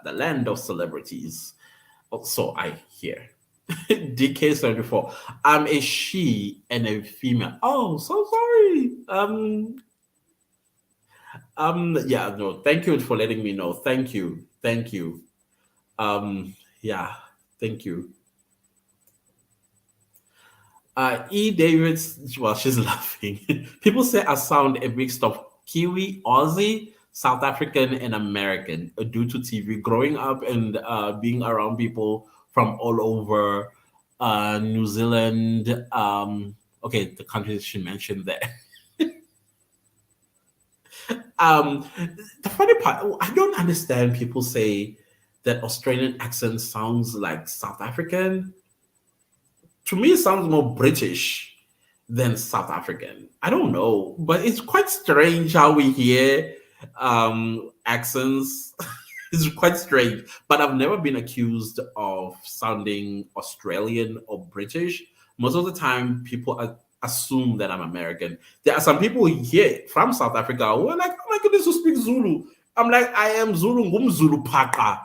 The land of celebrities. So I hear. DK74. I'm a she and a female. Oh, so sorry. Yeah, no, thank you for letting me know. Thank you. Thank you. Yeah, thank you. E. Davids, well, she's laughing. People say I sound a mix of Kiwi, Aussie, South African, and American due to TV. Growing up and being around people from all over New Zealand. Okay, the countries she mentioned there. Um, the funny part, I don't understand people say that Australian accent sounds like South African. To me, it sounds more British than South African. I don't know, but it's quite strange how we hear accents. It's quite strange, but I've never been accused of sounding Australian or British. Most of the time, people assume that I'm American. There are some people here from South Africa who are like, "Oh my goodness, you speak Zulu." I'm like, "I am Zulu, Zulu Paka."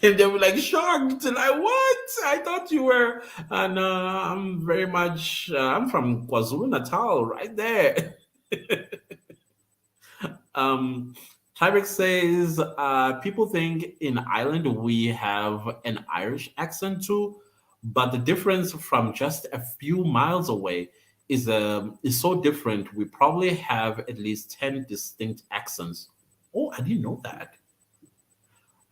And they were like shocked, like, what? I thought you were, and I'm very much, I'm from KwaZulu Natal, right there. Um, Tyreek says, people think in Ireland we have an Irish accent too, but the difference from just a few miles away is so different. We probably have at least 10 distinct accents. Oh, I didn't know that.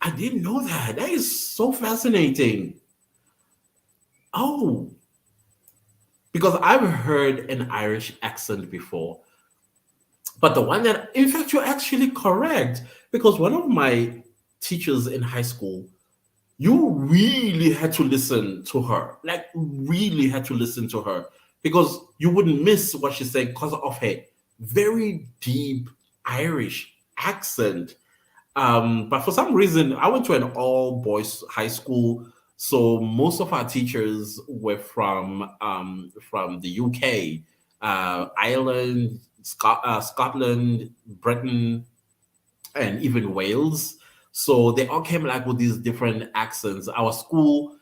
I didn't know that. That is so fascinating. Oh, because I've heard an Irish accent before, but the one that, in fact, you're actually correct. Because one of my teachers in high school, you really had to listen to her, like, really had to listen to her because you wouldn't miss what she said because of her very deep Irish accent. But for some reason, I went to an all boys high school, so most of our teachers were from the UK, Ireland, Scotland, Britain, and even Wales. So they all came like with these different accents. Our school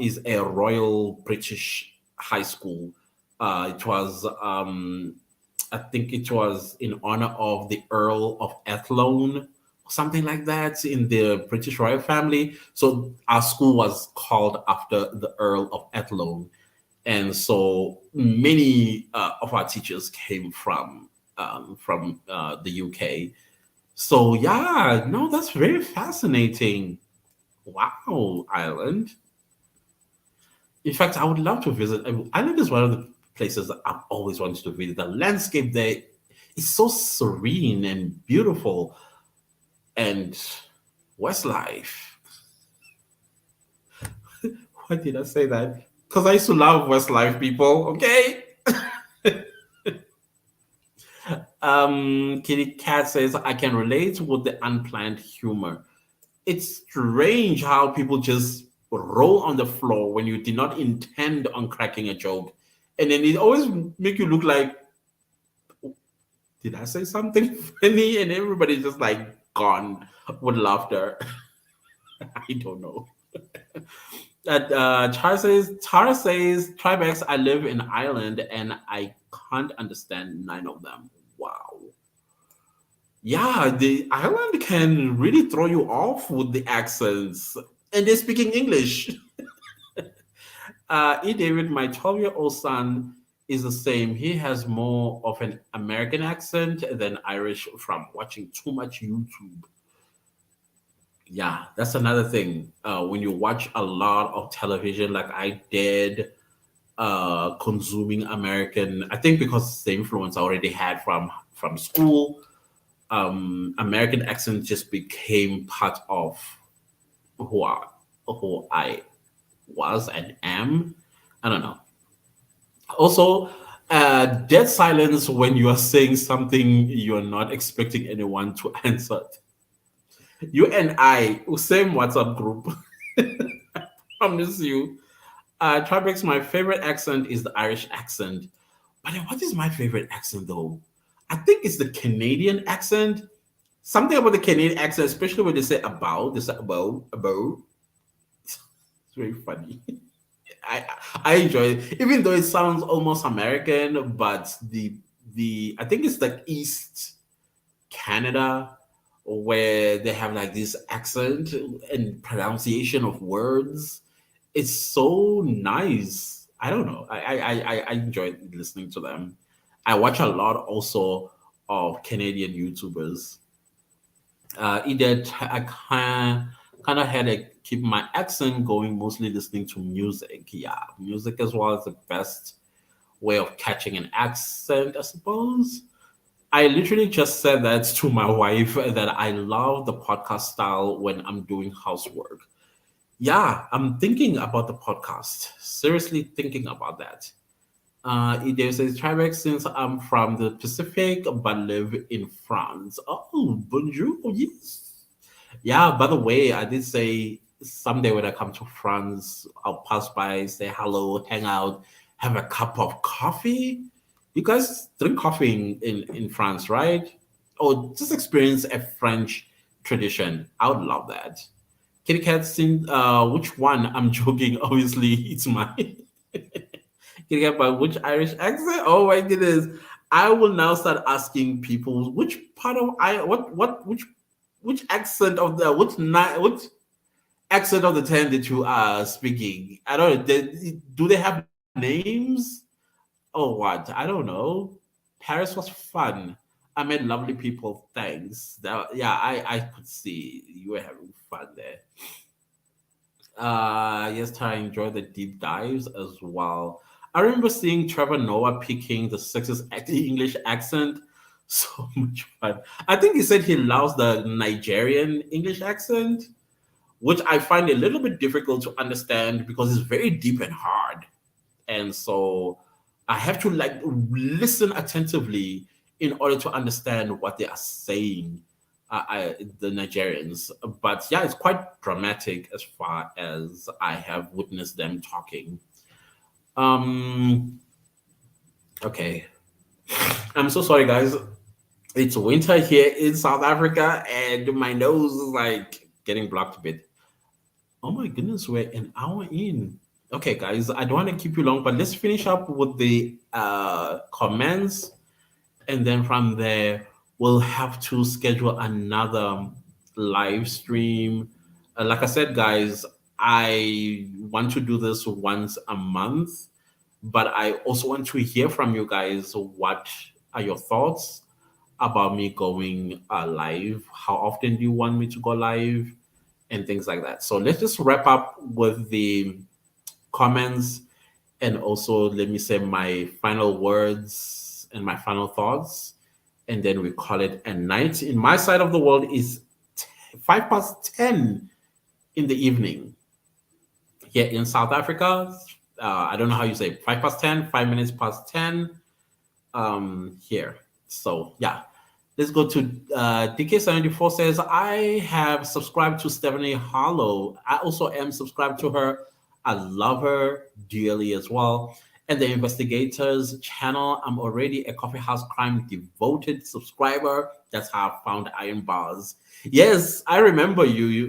is a Royal British high school. It was, I think it was in honor of the Earl of Athlone, something like that, in the British royal family. So our school was called after the Earl of Athlone, and so many of our teachers came from the UK. So yeah, no, that's very fascinating. Wow, Ireland. In fact, I would love to visit. Ireland is one of the places that I've always wanted to visit. The landscape there is so serene and beautiful. And Westlife. Why did I say that? Because I used to love Westlife people. Okay. Kitty Cat says I can relate with the unplanned humor. It's strange how people just roll on the floor when you did not intend on cracking a joke, and then it always make you look like, did I say something funny? And everybody's just like gone with laughter. I don't know. Tara says, Tribex, I live in Ireland and I can't understand nine of them. Wow. Yeah, the Ireland can really throw you off with the accents. And they're speaking English. David, my 12-year-old son is the same. He has more of an American accent than Irish from watching too much YouTube. Yeah, that's another thing. When you watch a lot of television, like I did, consuming American, I think because the influence I already had from school, American accent just became part of who I, who I was and am. I don't know. Also, dead silence when you are saying something you're not expecting anyone to answer. You and I, same WhatsApp group. I promise you. Tribex, my favorite accent is the Irish accent. But then what is my favorite accent though? I think it's the Canadian accent. Something about the Canadian accent, especially when they say about. It's very funny. I I enjoy it, even though it sounds almost American, but the I think it's like East Canada where they have like this accent and pronunciation of words. It's so nice. I don't know. I enjoy listening to them. I watch a lot also of Canadian YouTubers. Edith, I kind of had to keep my accent going, mostly listening to music. Yeah, music as well is the best way of catching an accent, I suppose. I literally just said that to my wife that I love the podcast style when I'm doing housework. Yeah, I'm thinking about the podcast. Seriously thinking about that. There's a Tribex since I'm from the Pacific but live in France. Oh, bonjour. Yes. Yeah, by the way, I did say someday when I come to France, I'll pass by, say hello, hang out, have a cup of coffee. You guys drink coffee in France, right? Or just experience a French tradition. I would love that. Kitty Cat sing which one? I'm joking. Obviously, it's my Kitty Cat, but which Irish accent? Oh my goodness. I will now start asking people which part of I what which accent of the which accent of the 10 that you are speaking. I don't know. Do they have names? Oh, what? I don't know. Paris was fun. I met lovely people. Thanks. Yeah, I could see you were having fun there. Yes, I enjoy the deep dives as well. I remember seeing Trevor Noah picking the sexist English accent. So much fun. I think he said he loves the Nigerian English accent, which I find a little bit difficult to understand because it's very deep and hard. And so I have to like listen attentively in order to understand what they are saying, the Nigerians. But yeah, it's quite dramatic as far as I have witnessed them talking. Um, okay, I'm so sorry, guys. It's winter here in South Africa, and my nose is like getting blocked a bit. Oh my goodness, we're an hour in. Okay, guys, I don't want to keep you long, but let's finish up with the comments, and then from there we'll have to schedule another live stream. Like I said, guys, I want to do this once a month, but I also want to hear from you guys. What are your thoughts about me going live? How often do you want me to go live? And things like that. So let's just wrap up with the comments, and also let me say my final words and my final thoughts, and then we call it a night. In my side of the world is 5 past 10 in the evening. Here in South Africa, I don't know how you say 5 past 10, 5 minutes past 10 here. So yeah, let's go to DK74 says, I have subscribed to Stephanie Harlow. I also am subscribed to her. I love her dearly as well. And the Investigators channel, I'm already a Coffee House Crime devoted subscriber. That's how I found Iron Bars. Yes, I remember you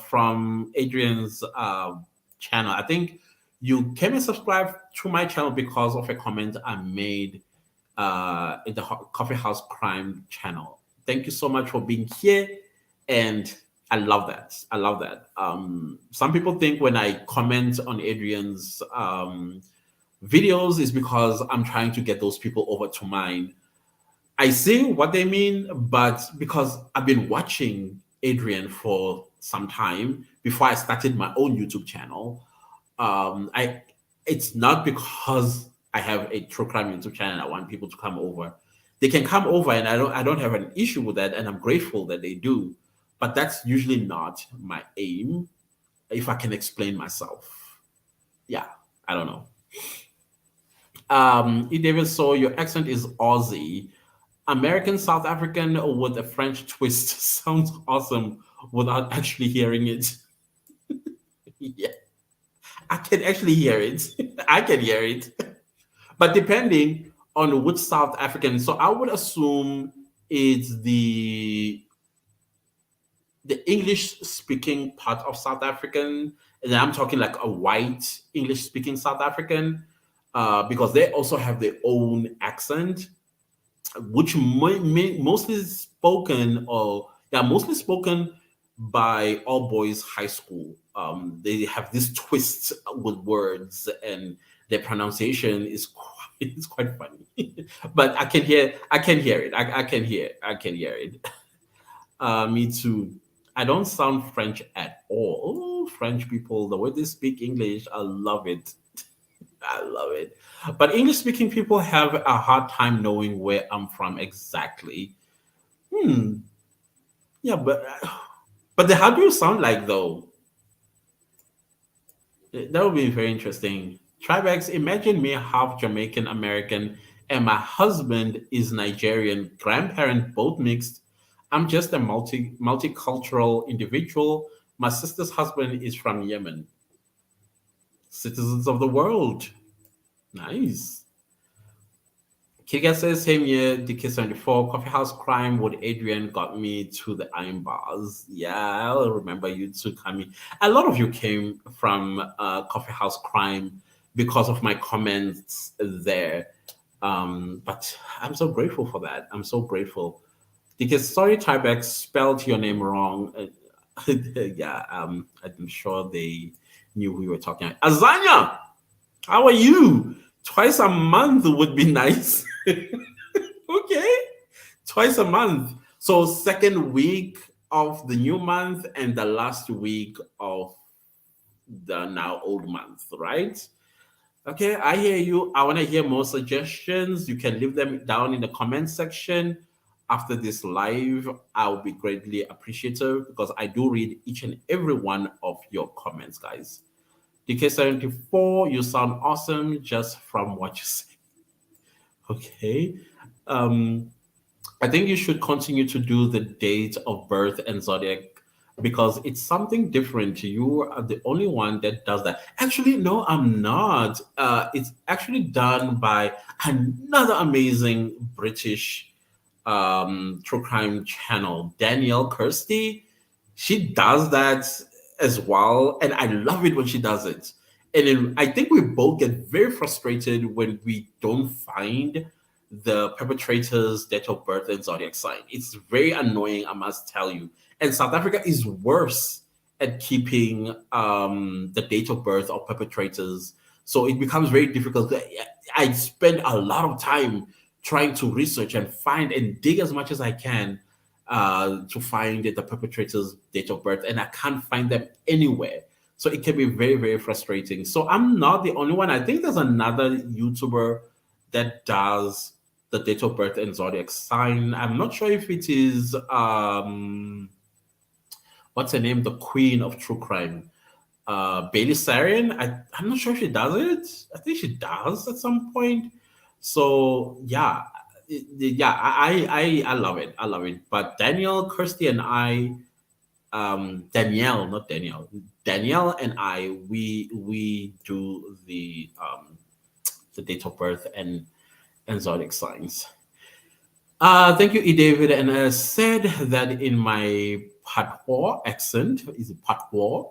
from Adrian's channel. I think you came and subscribed to my channel because of a comment I made in the Coffee House Crime channel. Thank you so much for being here, and I love that. I love that. Some people think when I comment on Adrian's videos is because I'm trying to get those people over to mine. I see what they mean, but because I've been watching Adrian for some time before I started my own YouTube channel, I it's not because I have a true crime YouTube channel. I want people to come over. They can come over, and I don't have an issue with that, and I'm grateful that they do. But that's usually not my aim. If I can explain myself, yeah, I don't know. E. David, so your accent is Aussie. American South African with a French twist sounds awesome without actually hearing it. Yeah, I can actually hear it. I can hear it. But depending on which South African, so I would assume it's the English speaking part of South African, and I'm talking like a white English speaking South African, because they also have their own accent, which mostly is spoken, or yeah, mostly spoken by all boys high school. They have this twist with words, and their pronunciation is quite, it's quite funny. But I can hear it. I can hear it. Me too. I don't sound French at all. Oh, French people, the way they speak English, I love it. I love it. But English speaking people have a hard time knowing where I'm from exactly. Hmm. Yeah, but how do you sound like though? That would be very interesting. Tribex, imagine me half Jamaican American and my husband is Nigerian, grandparent both mixed. I'm just a multicultural individual. My sister's husband is from Yemen. Citizens of the world. Nice. Kiga says, same year, DK74, Coffee House Crime with Adrian got me to the Iron Bars. Yeah, I'll remember you too, Kami. A lot of you came from Coffee House Crime because of my comments there. But I'm so grateful for that. I'm so grateful. Because sorry, Tybeck spelled your name wrong. Yeah, I'm sure they knew who you were talking about. Azanya, how are you? Twice a month would be nice. Okay, twice a month. So second week of the new month and the last week of the now old month, right? Okay, I hear you. I want to hear more suggestions. You can leave them down in the comment section after this live. I'll be greatly appreciative because I do read each and every one of your comments, guys. DK74, you sound awesome just from what you say. Okay. Um, I think you should continue to do the date of birth and zodiac because it's something different. You are the only one that does that. Actually, no, I'm not. It's actually done by another amazing British true crime channel, Danielle Kirsty. She does that as well, and I love it when she does it. And then I think we both get very frustrated when we don't find the perpetrator's date of birth and zodiac sign. It's very annoying, I must tell you. And South Africa is worse at keeping the date of birth of perpetrators. So it becomes very difficult. I spend a lot of time trying to research and find and dig as much as I can to find the perpetrator's date of birth, and I can't find them anywhere. So it can be very, very frustrating. So I'm not the only one. I think there's another YouTuber that does the date of birth and zodiac sign. I'm not sure if it is what's her name, the queen of true crime, Bailey Sarian. I'm not sure if she does it. I think she does at some point. So yeah, yeah, I love it. I love it. But Danielle, Kirsty, and I, Danielle, not Danielle, Danielle and I, we do the date of birth and zodiac signs. Thank you, E. David. And I said that in my patois accent. Is it patois?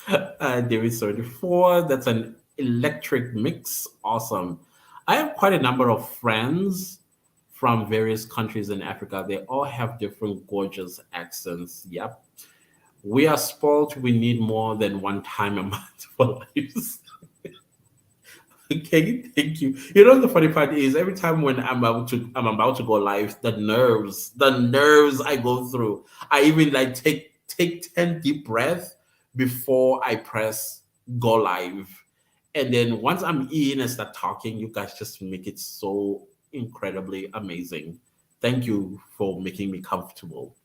David 34. That's an electric mix. Awesome. I have quite a number of friends from various countries in Africa. They all have different gorgeous accents. Yep. We are spoiled. We need more than one time a month for lives. Okay, thank you. You know the funny part is every time when I'm about to go live, the nerves I go through. I even like take 10 deep breaths before I press go live. And then once I'm in and start talking, you guys just make it so incredibly amazing. Thank you for making me comfortable.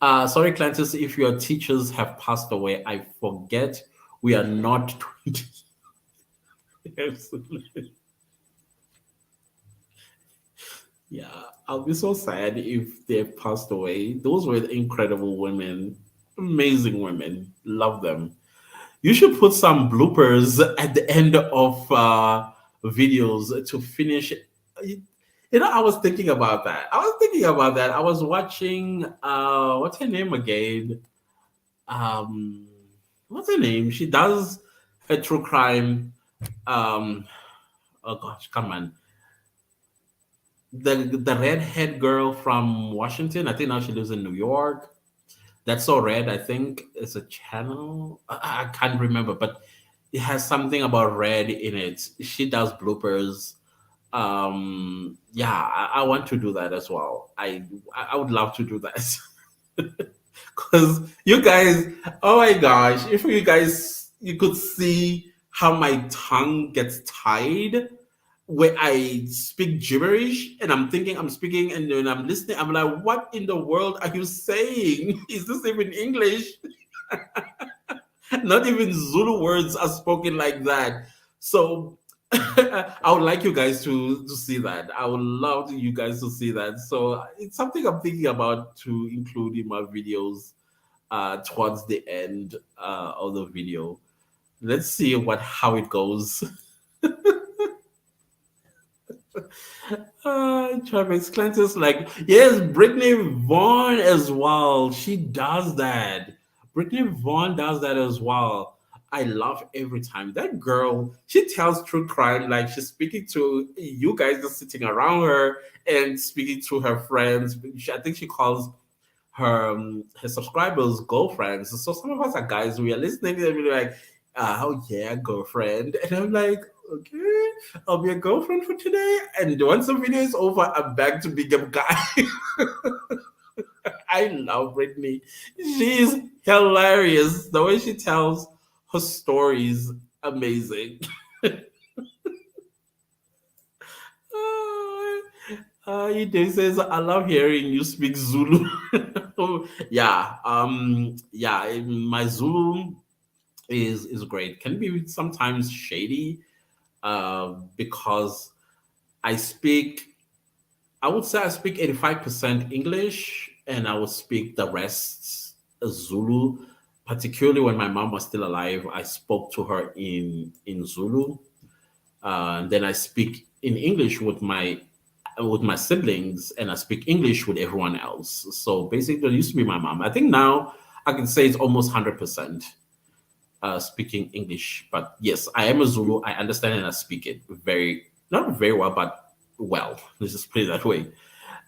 Sorry, Clantis, if your teachers have passed away, I forget we are not 20. Absolutely. Yeah, I'll be so sad if they passed away. Those were incredible women, amazing women. Love them. You should put some bloopers at the end of videos to finish. I was thinking about that. I was watching. What's her name again? Um, what's her name? She does a true crime. Um, oh gosh, come on. The redhead girl from Washington. I think now she lives in New York. That's So Red. I think it's a channel. I can't remember, but it has something about red in it. She does bloopers. Yeah, I want to do that as well. I would love to do that. Because you guys, oh my gosh, if you guys you could see how my tongue gets tied where I speak gibberish and I'm thinking I'm speaking and then I'm listening, I'm like, what in the world are you saying? Is this even English? Not even Zulu words are spoken like that. So I would like you guys to see that. I would love you guys to see that. So it's something I'm thinking about to include in my videos towards the end of the video. Let's see what how it goes. Travis Clancy's like, yes, Brittany Vaughn as well. She does that. Brittany Vaughn does that as well. I love every time that girl. She tells true crime like she's speaking to you guys just sitting around her and speaking to her friends. I think she calls her subscribers girlfriends. So some of us are guys. We are listening and we're like, oh yeah, girlfriend. And I'm like, okay, I'll be a girlfriend for today. And once the video is over, I'm back to being a guy. I love Brittany. She's hilarious. The way she tells her stories, amazing. He says, I love hearing you speak Zulu. Yeah, my Zulu is great. Can be sometimes shady, because I speak I would say I speak 85% English and I would speak the rest Zulu. Particularly when my mom was still alive, I spoke to her in Zulu. And then I speak in English with my siblings, and I speak English with everyone else. So basically, it used to be my mom. I think now I can say it's almost 100% speaking English. But yes, I am a Zulu. I understand and I speak it not very well, but well. Let's just put it that way.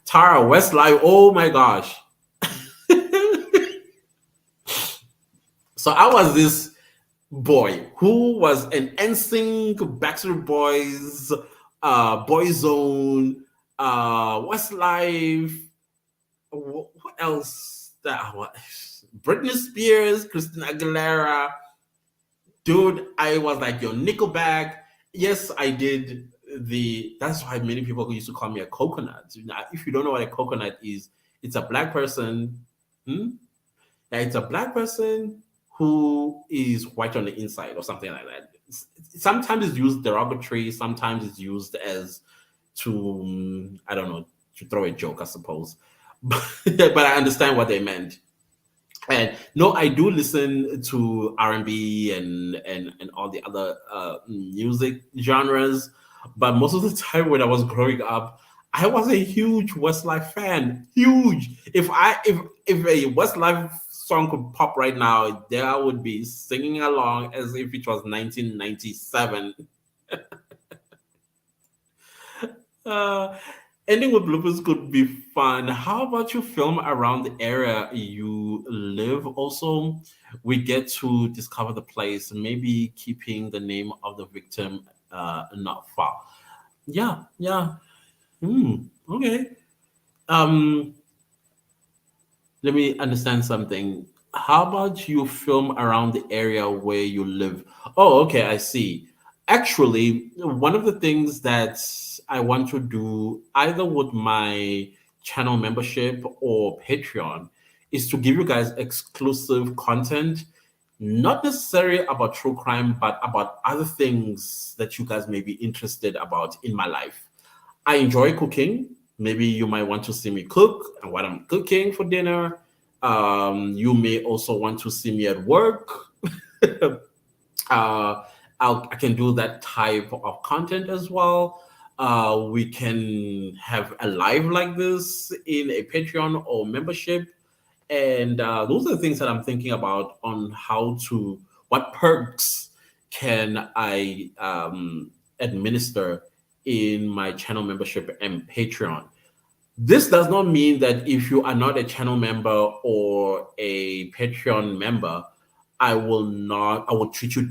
Tara Westlife. Oh my gosh. So I was this boy who was an NSYNC, Backstreet Boys, Boyzone, Westlife. What else? What? Britney Spears, Christina Aguilera. Dude, I was like your Nickelback. Yes, I did the. That's why many people used to call me a coconut. If you don't know what a coconut is, it's a black person. Hmm? Yeah, it's a black person who is white on the inside or something like that. Sometimes it's used derogatory. Sometimes it's used as to I don't know, to throw a joke, I suppose. But I understand what they meant. And no, I do listen to R&B and all the other music genres, but most of the time when I was growing up, I was a huge Westlife fan. Huge. If a Westlife song could pop right now, there I would be singing along as if it was 1997. Uh, Ending with bloopers could be fun. How about you film around the area you live? Also, we get to discover the place, maybe keeping the name of the victim not far. Yeah, yeah. Okay. Um, Let me understand something. How about you film around the area where you live? Oh, okay, I see. Actually, one of the things that I want to do either with my channel membership or Patreon is to give you guys exclusive content, not necessarily about true crime, but about other things that you guys may be interested about in my life. I enjoy cooking. Maybe you might want to see me cook and what I'm cooking for dinner. You may also want to see me at work. I can do that type of content as well. We can have a live like this in a Patreon or membership. And those are the things that I'm thinking about on what perks can I administer in my channel membership and Patreon. This does not mean that if you are not a channel member or a Patreon member, I will treat you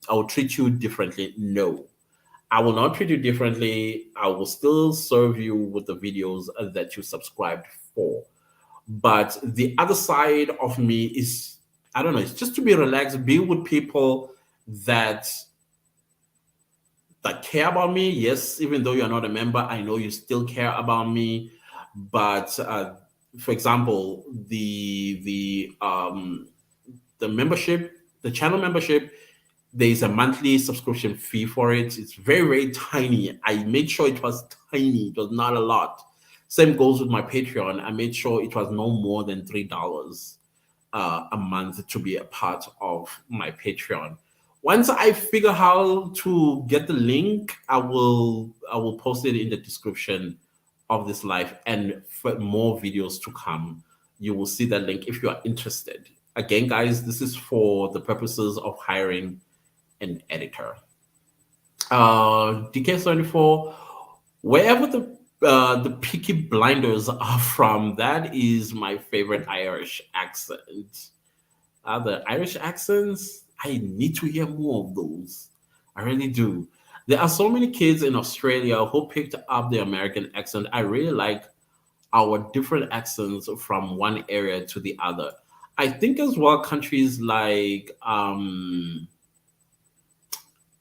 I will treat you differently. No, I will not treat you differently. I will still serve you with the videos that you subscribed for. But the other side of me is, I don't know, it's just to be relaxed, be with people that care about me. Yes, even though you're not a member, I know you still care about me. But for example, the membership, the channel membership, there is a monthly subscription fee for it. It's very, very tiny. I made sure it was tiny. It was not a lot. Same goes with my Patreon. I made sure it was no more than $3 a month to be a part of my Patreon. Once I figure how to get the link, I will post it in the description of this live, and for more videos to come, you will see that link if you are interested. Again, guys, this is for the purposes of hiring an editor. DK74, wherever the Peaky Blinders are from, that is my favorite Irish accent. The Irish accents, I need to hear more of those. I really do. There are so many kids in Australia who picked up the American accent. I really like our different accents from one area to the other. I think as well countries like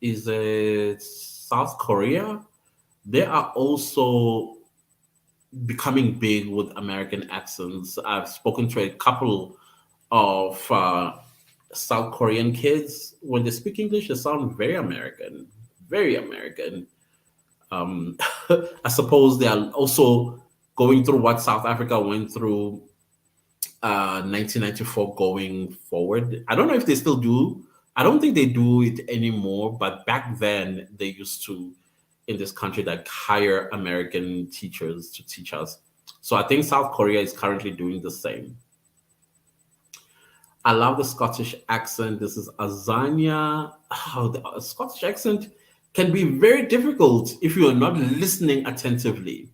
is it South Korea? They are also becoming big with American accents. I've spoken to a couple of South Korean kids. When they speak English, they sound very American, very American. Um, I suppose they are also going through what South Africa went through 1994 going forward. I don't know if they still do. I don't think they do it anymore, but back then they used to in this country like hire American teachers to teach us. So I think South Korea is currently doing the same. I love the Scottish accent. This is Azania. Oh, the Scottish accent can be very difficult if you are not listening attentively.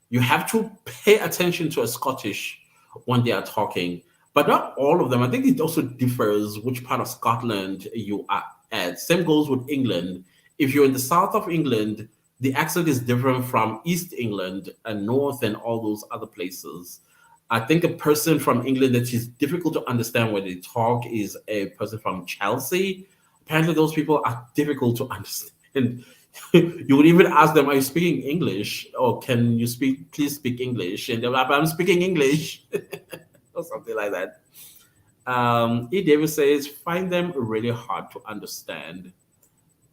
You have to pay attention to a Scottish when they are talking, but not all of them. I think it also differs which part of Scotland you are at. Same goes with England. If you're in the south of England, the accent is different from East England and North and all those other places. I think a person from England that is difficult to understand when they talk is a person from Chelsea. Apparently, those people are difficult to understand. You would even ask them, "Are you speaking English? Or can you speak? Please speak English." And they're like, "I'm speaking English," or something like that. E. Davis says, "Find them really hard to understand."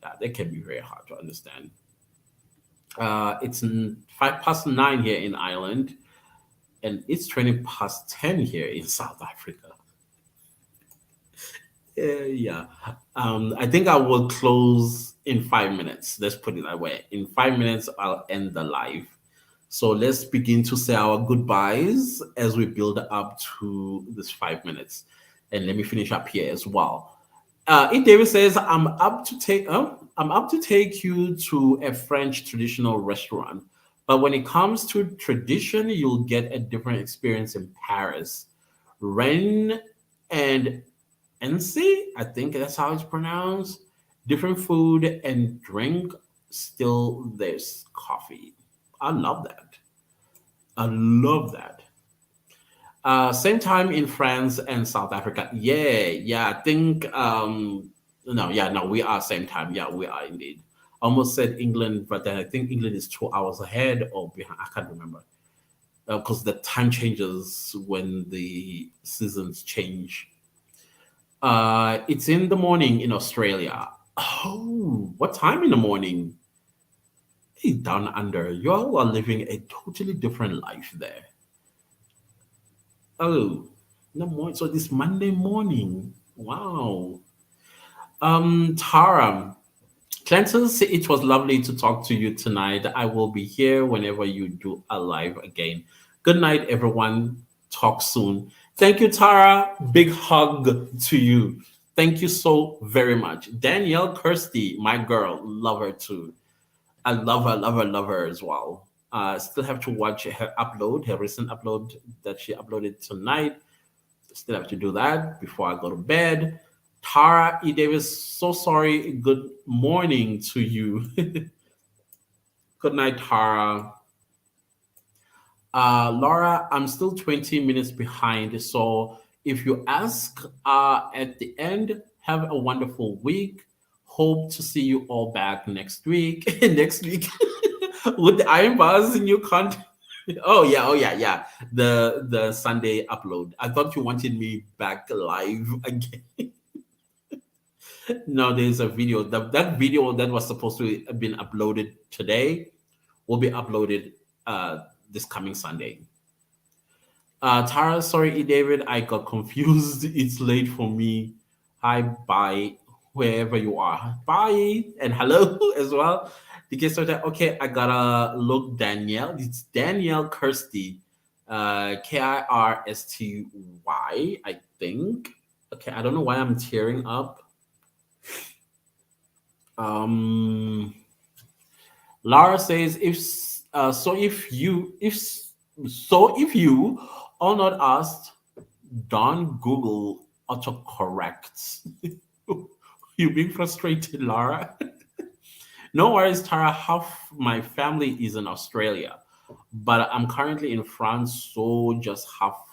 Yeah, they can be very hard to understand. It's 9 here in Ireland, and it's 10 here in South Africa. Yeah. I think I will close in 5 minutes. Let's put it that way. In 5 minutes, I'll end the live. So let's begin to say our goodbyes as we build up to this 5 minutes. And let me finish up here as well. David says, I'm up to take you to a French traditional restaurant. But when it comes to tradition, you'll get a different experience in Paris. Rennes and NC, I think that's how it's pronounced. Different food and drink. Still, there's coffee. I love that. I love that. Same time in France and South Africa. Yeah, yeah. I think no, yeah, no, we are same time. Yeah, we are indeed. Almost said England, but then I think England is 2 hours ahead or behind. I can't remember because the time changes when the seasons change. It's in the morning in Australia. Oh, what time in the morning? Hey, down under, you all are living a totally different life there. Oh, no more. So this Monday morning. Wow. Tara, Clancy, it was lovely to talk to you tonight. I will be here whenever you do a live again. Good night, everyone. Talk soon. Thank you, Tara. Big hug to you. Thank you so very much. Danielle Kirsty, my girl, love her too. I love her, love her, love her as well. Still have to watch her upload, her recent upload that she uploaded tonight. Still have to do that before I go to bed. Tara E. Davis, so sorry. Good morning to you. Good night, Tara. Laura, I'm still 20 minutes behind. So if you ask at the end, have a wonderful week. Hope to see you all back next week. Next week with the Iron Bars new content. Oh yeah, yeah. The Sunday upload. I thought you wanted me back live again. No, there's a video. That video that was supposed to have been uploaded today will be uploaded this coming Sunday. Tara, sorry, E. David, I got confused. It's late for me. Hi, bye. wherever you are. Bye and hello as well. The kids started, okay, I gotta look Danielle. It's Danielle Kirsty. Kirsty, I think. Okay, I don't know why I'm tearing up. Um Lara says if you are not asked, don't Google autocorrect. You being frustrated, Lara? No worries, Tara. Half my family is in Australia, but I'm currently in France, so just halfway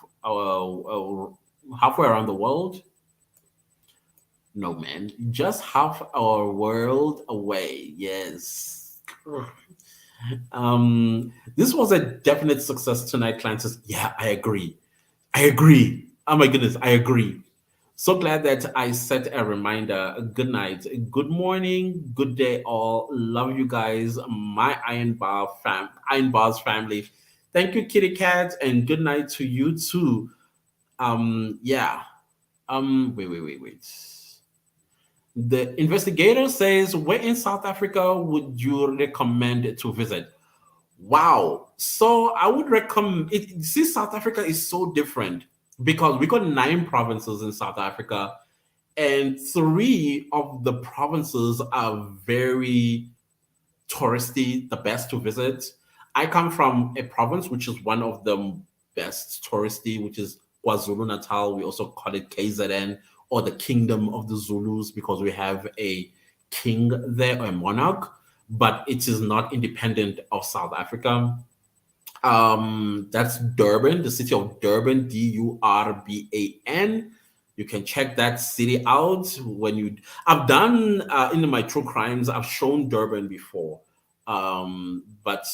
around the world. No, man, just half our world away. Yes. This was a definite success tonight, Client says, yeah, I agree. I agree. Oh my goodness, I agree. So glad that I set a reminder. Good night, good morning, good day, all. Love you guys, my Iron Bars family. Thank you, Kitty Cat, and good night to you too. Yeah. Wait. The investigator says, where in South Africa would you recommend to visit? Wow. So I would recommend it. See, South Africa is so different because we got 9 provinces in South Africa, and 3 of the provinces are very touristy, the best to visit. I come from a province which is one of the best touristy, which is KwaZulu Natal. We also call it KZN, or the Kingdom of the Zulus, because we have a king there, or a monarch, but it is not independent of South Africa. That's Durban, the city of Durban, Durban. You can check that city out when you. I've done in my true crimes. I've shown Durban before, but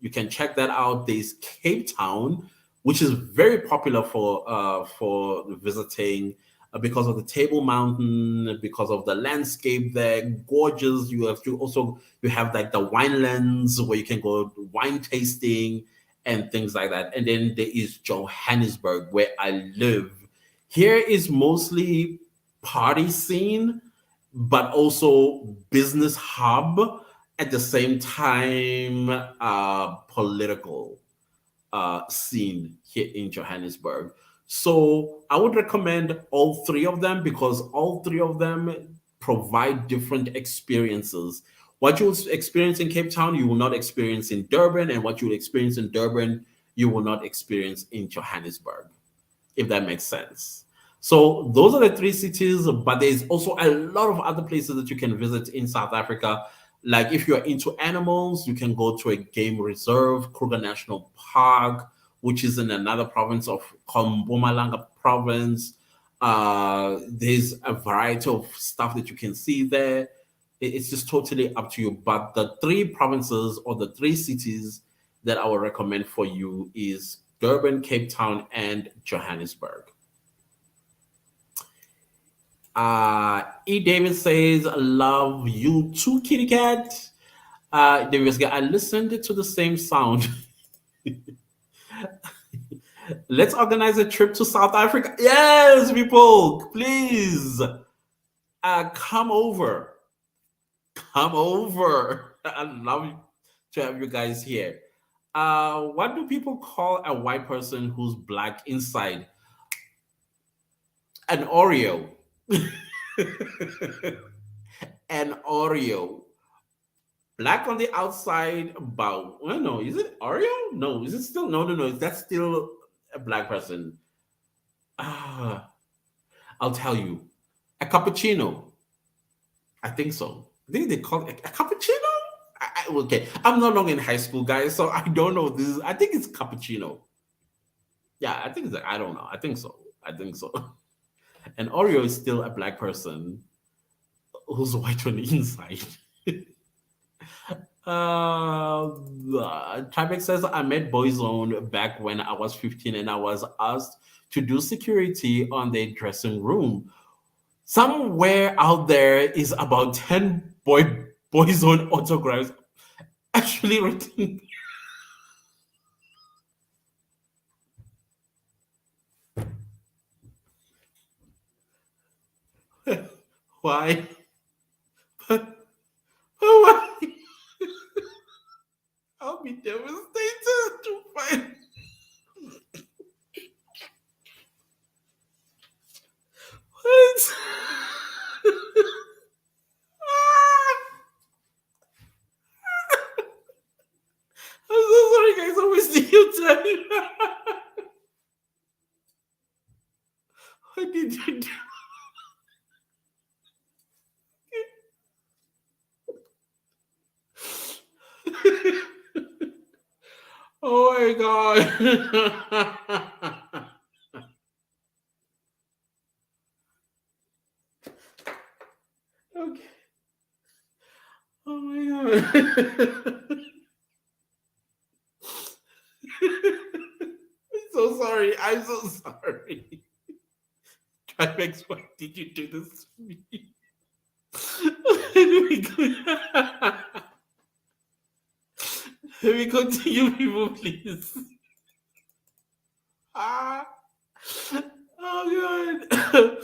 you can check that out. There's Cape Town, which is very popular for visiting because of the Table Mountain, because of the landscape there, gorgeous. You have like the winelands where you can go wine tasting and things like that. And then there is Johannesburg, where I live. Here is mostly party scene, but also business hub at the same time, political scene here in Johannesburg. So I would recommend all 3 of them because all 3 of them provide different experiences. What you will experience in Cape Town, you will not experience in Durban, and what you will experience in Durban, you will not experience in Johannesburg, if that makes sense. So those are the 3 cities, but there's also a lot of other places that you can visit in South Africa. Like if you're into animals, you can go to a game reserve, Kruger National Park, which is in another province of Mpumalanga province. There's a variety of stuff that you can see there. It's just totally up to you. But the 3 provinces or the 3 cities that I would recommend for you is Durban, Cape Town, and Johannesburg. E. David says, love you too, kitty cat. David, I listened to the same sound. Let's organize a trip to South Africa. Yes, people, please. Come over. Come over. I'd love to have you guys here. What do people call a white person who's black inside? An Oreo. An Oreo. Black on the outside, but well, no, is it Oreo? No, is it still no? That's still a black person. Ah, I'll tell you. A cappuccino. I think so. I think they call it a cappuccino. Okay, I'm no longer in high school, guys, so I don't know this. I think it's cappuccino. Yeah, I think it's. I don't know. I think so. I think so. And Oreo is still a black person who's white on the inside. Traffic says I met Boyzone back when I was 15 and I was asked to do security on their dressing room. Somewhere out there is about 10 Boyzone autographs actually written. Why? But why? I'll be devastated to find what? I'm so sorry, guys. I wasting your time. What did you do? Oh my god. Okay. Oh my god. I'm so sorry. I'm so sorry. Tribex, why did you do this to me? Let me go- let me continue, people, please. Ah. Oh god.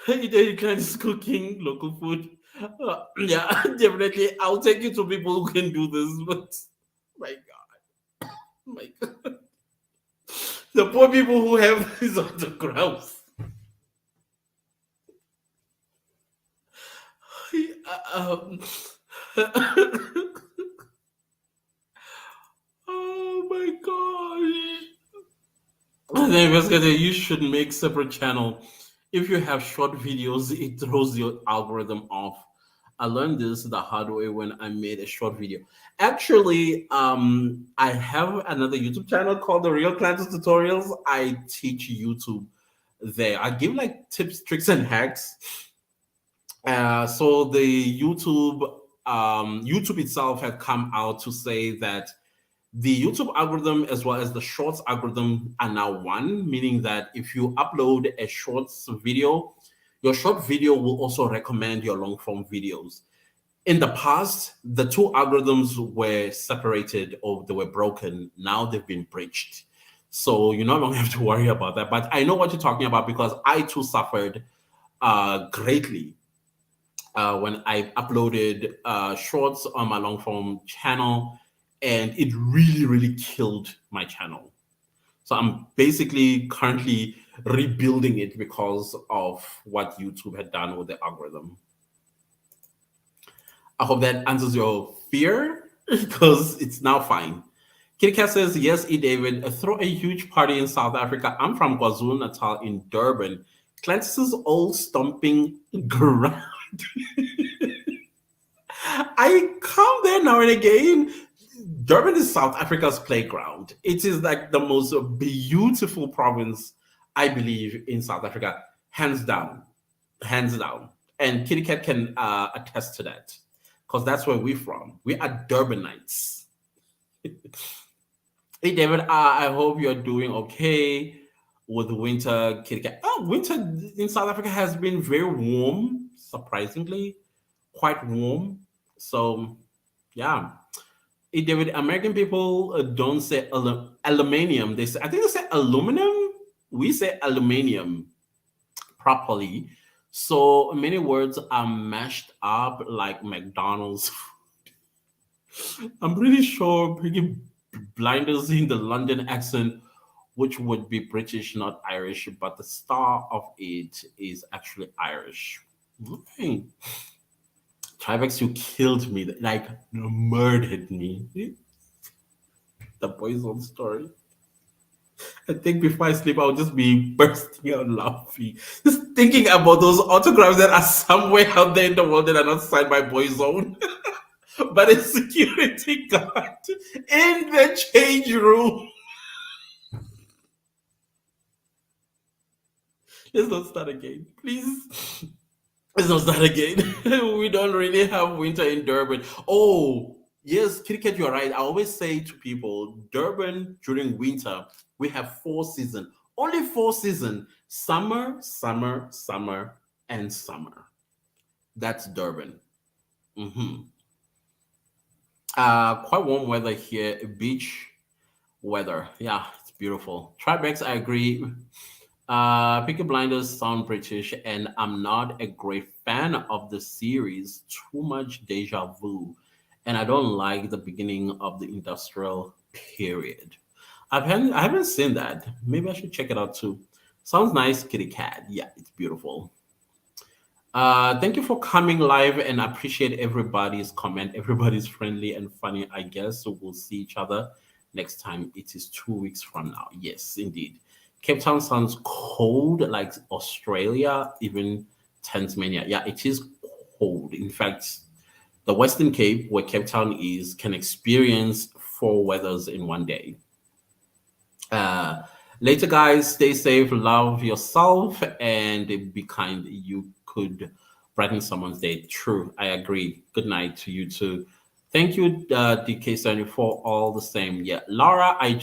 You can is cooking local food. Yeah, definitely. I'll take you to people who can do this, but my god, my god. The poor people who have these autographs. Um, oh my gosh. And then basically you should make separate channel. If you have short videos, it throws your algorithm off. I learned this the hard way when I made a short video. Actually, I have another YouTube channel called The Real Planter Tutorials. I teach YouTube there. I give like tips, tricks, and hacks. So the YouTube itself had come out to say that the YouTube algorithm as well as the Shorts algorithm are now one, meaning that if you upload a Shorts video, your short video will also recommend your long form videos. In the past, the two algorithms were separated or they were broken. Now they've been bridged. So you no longer have to worry about that. But I know what you're talking about because I too suffered greatly when I uploaded shorts on my long form channel, and it really, really killed my channel. So I'm basically currently rebuilding it because of what YouTube had done with the algorithm. I hope that answers your fear because it's now fine. Kitty Cat says, yes, E. David, throw a huge party in South Africa. I'm from KwaZulu Natal in Durban. Clancy's old stomping ground. I come there now and again. Durban is South Africa's playground. It is like the most beautiful province, I believe, in South Africa, hands down, hands down. And Kitty Cat can attest to that, because that's where we're from. We are Durbanites. Hey, David, I hope you're doing okay with winter, Kitty Cat. Oh, winter in South Africa has been very warm, surprisingly, quite warm. So, yeah. Hey, David, American people don't say aluminium. They say, I think they say aluminum. We say aluminium properly. So many words are mashed up like McDonald's. I'm pretty sure Piggy Blinders in the London accent, which would be British, not Irish, but the star of it is actually Irish. Okay. Tribex, you killed me, like murdered me. The poison story. I think before I sleep, I'll just be bursting out laughing. Just thinking about those autographs that are somewhere out there in the world that are not signed by Boyzone, but a security guard in the change room. Let's not start again, please. Let's not start again. We don't really have winter in Durban. Oh, yes, Cricket, you're right. I always say to people, Durban during winter, we have four seasons. Only four seasons: summer, summer, summer, and summer. That's Durban. Hmm. Quite warm weather here, beach weather. Yeah, it's beautiful. Tribex, I agree. Peaky Blinders sound British, and I'm not a great fan of the series. Too much deja vu, and I don't like the beginning of the industrial period. I haven't seen that. Maybe I should check it out too. Sounds nice, kitty cat. Yeah, it's beautiful. Thank you for coming live and appreciate everybody's comment. Everybody's friendly and funny, I guess. So we'll see each other next time. It is 2 weeks from now. Yes, indeed. Cape Town sounds cold like Australia, even Tasmania. Yeah, it is cold. In fact, the Western Cape, where Cape Town is, can experience four weathers in one day. Uh, Later, guys, stay safe, love yourself, and be kind. You could brighten someone's day. True, I agree. Good night to you too. Thank you, DK70, for all the same. Yeah, Laura, I'm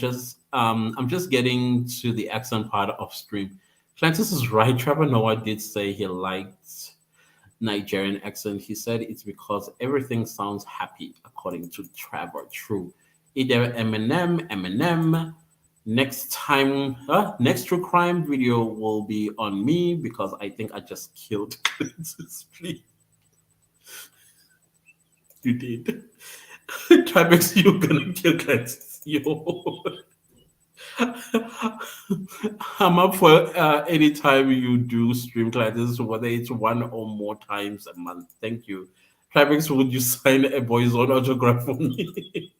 just getting to the accent part of stream. Francis is right. Trevor Noah did say he liked Nigerian accent. He said it's because everything sounds happy, according to Trevor. True. Either Eminem. Next true crime video will be on me because I think I just killed Clintus. Please, you did. Tribex, you're gonna kill Clintus. Yo. I'm up for any time you do stream classes, whether it's one or more times a month. Thank you. Tribex, would you sign a boyzone autograph for me?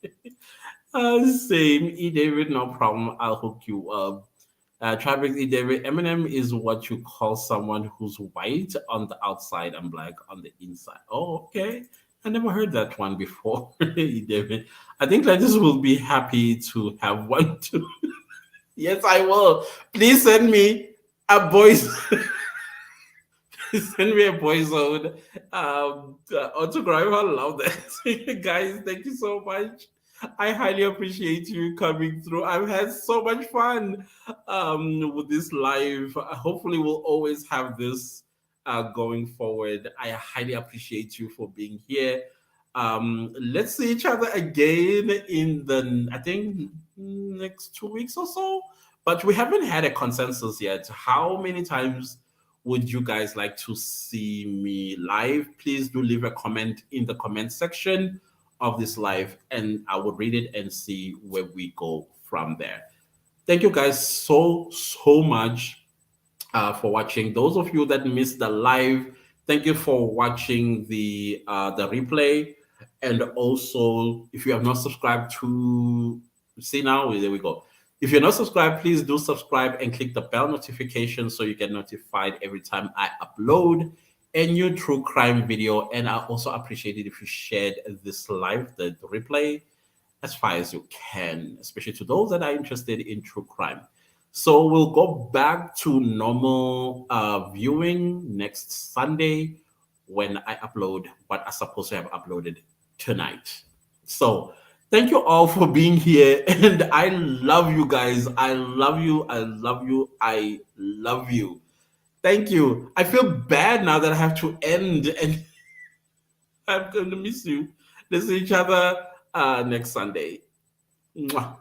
Same. E. David, no problem. I'll hook you up. Travis E. David, Eminem is what you call someone who's white on the outside and black on the inside. Oh, okay. I never heard that one before. E. David. I think Gladys will be happy to have one too. Yes, I will. Please send me a voice. Send me a voice out. Autograph. I love that. Guys, thank you so much. I highly appreciate you coming through. I've had so much fun with this live. Hopefully, we'll always have this going forward. I highly appreciate you for being here. Let's see each other again in the, I think, next 2 weeks or so. But we haven't had a consensus yet. How many times would you guys like to see me live? Please do leave a comment in the comment section of this live, and I will read it and see where we go from there. Thank you guys so much for watching. Those of you that missed the live, thank you for watching the replay. And also, if you have not subscribed to, see now, there we go. If you're not subscribed, please do subscribe and click the bell notification so you get notified every time I upload a new true crime video. And I also appreciate it if you shared this live, the replay, as far as you can, especially to those that are interested in true crime. So we'll go back to normal viewing next Sunday when I upload what I'm supposed to have uploaded tonight. So thank you all for being here. And I love you guys. I love you. I love you. I love you. Thank you. I feel bad now that I have to end and I'm going to miss you. Let's see each other next Sunday. Mwah.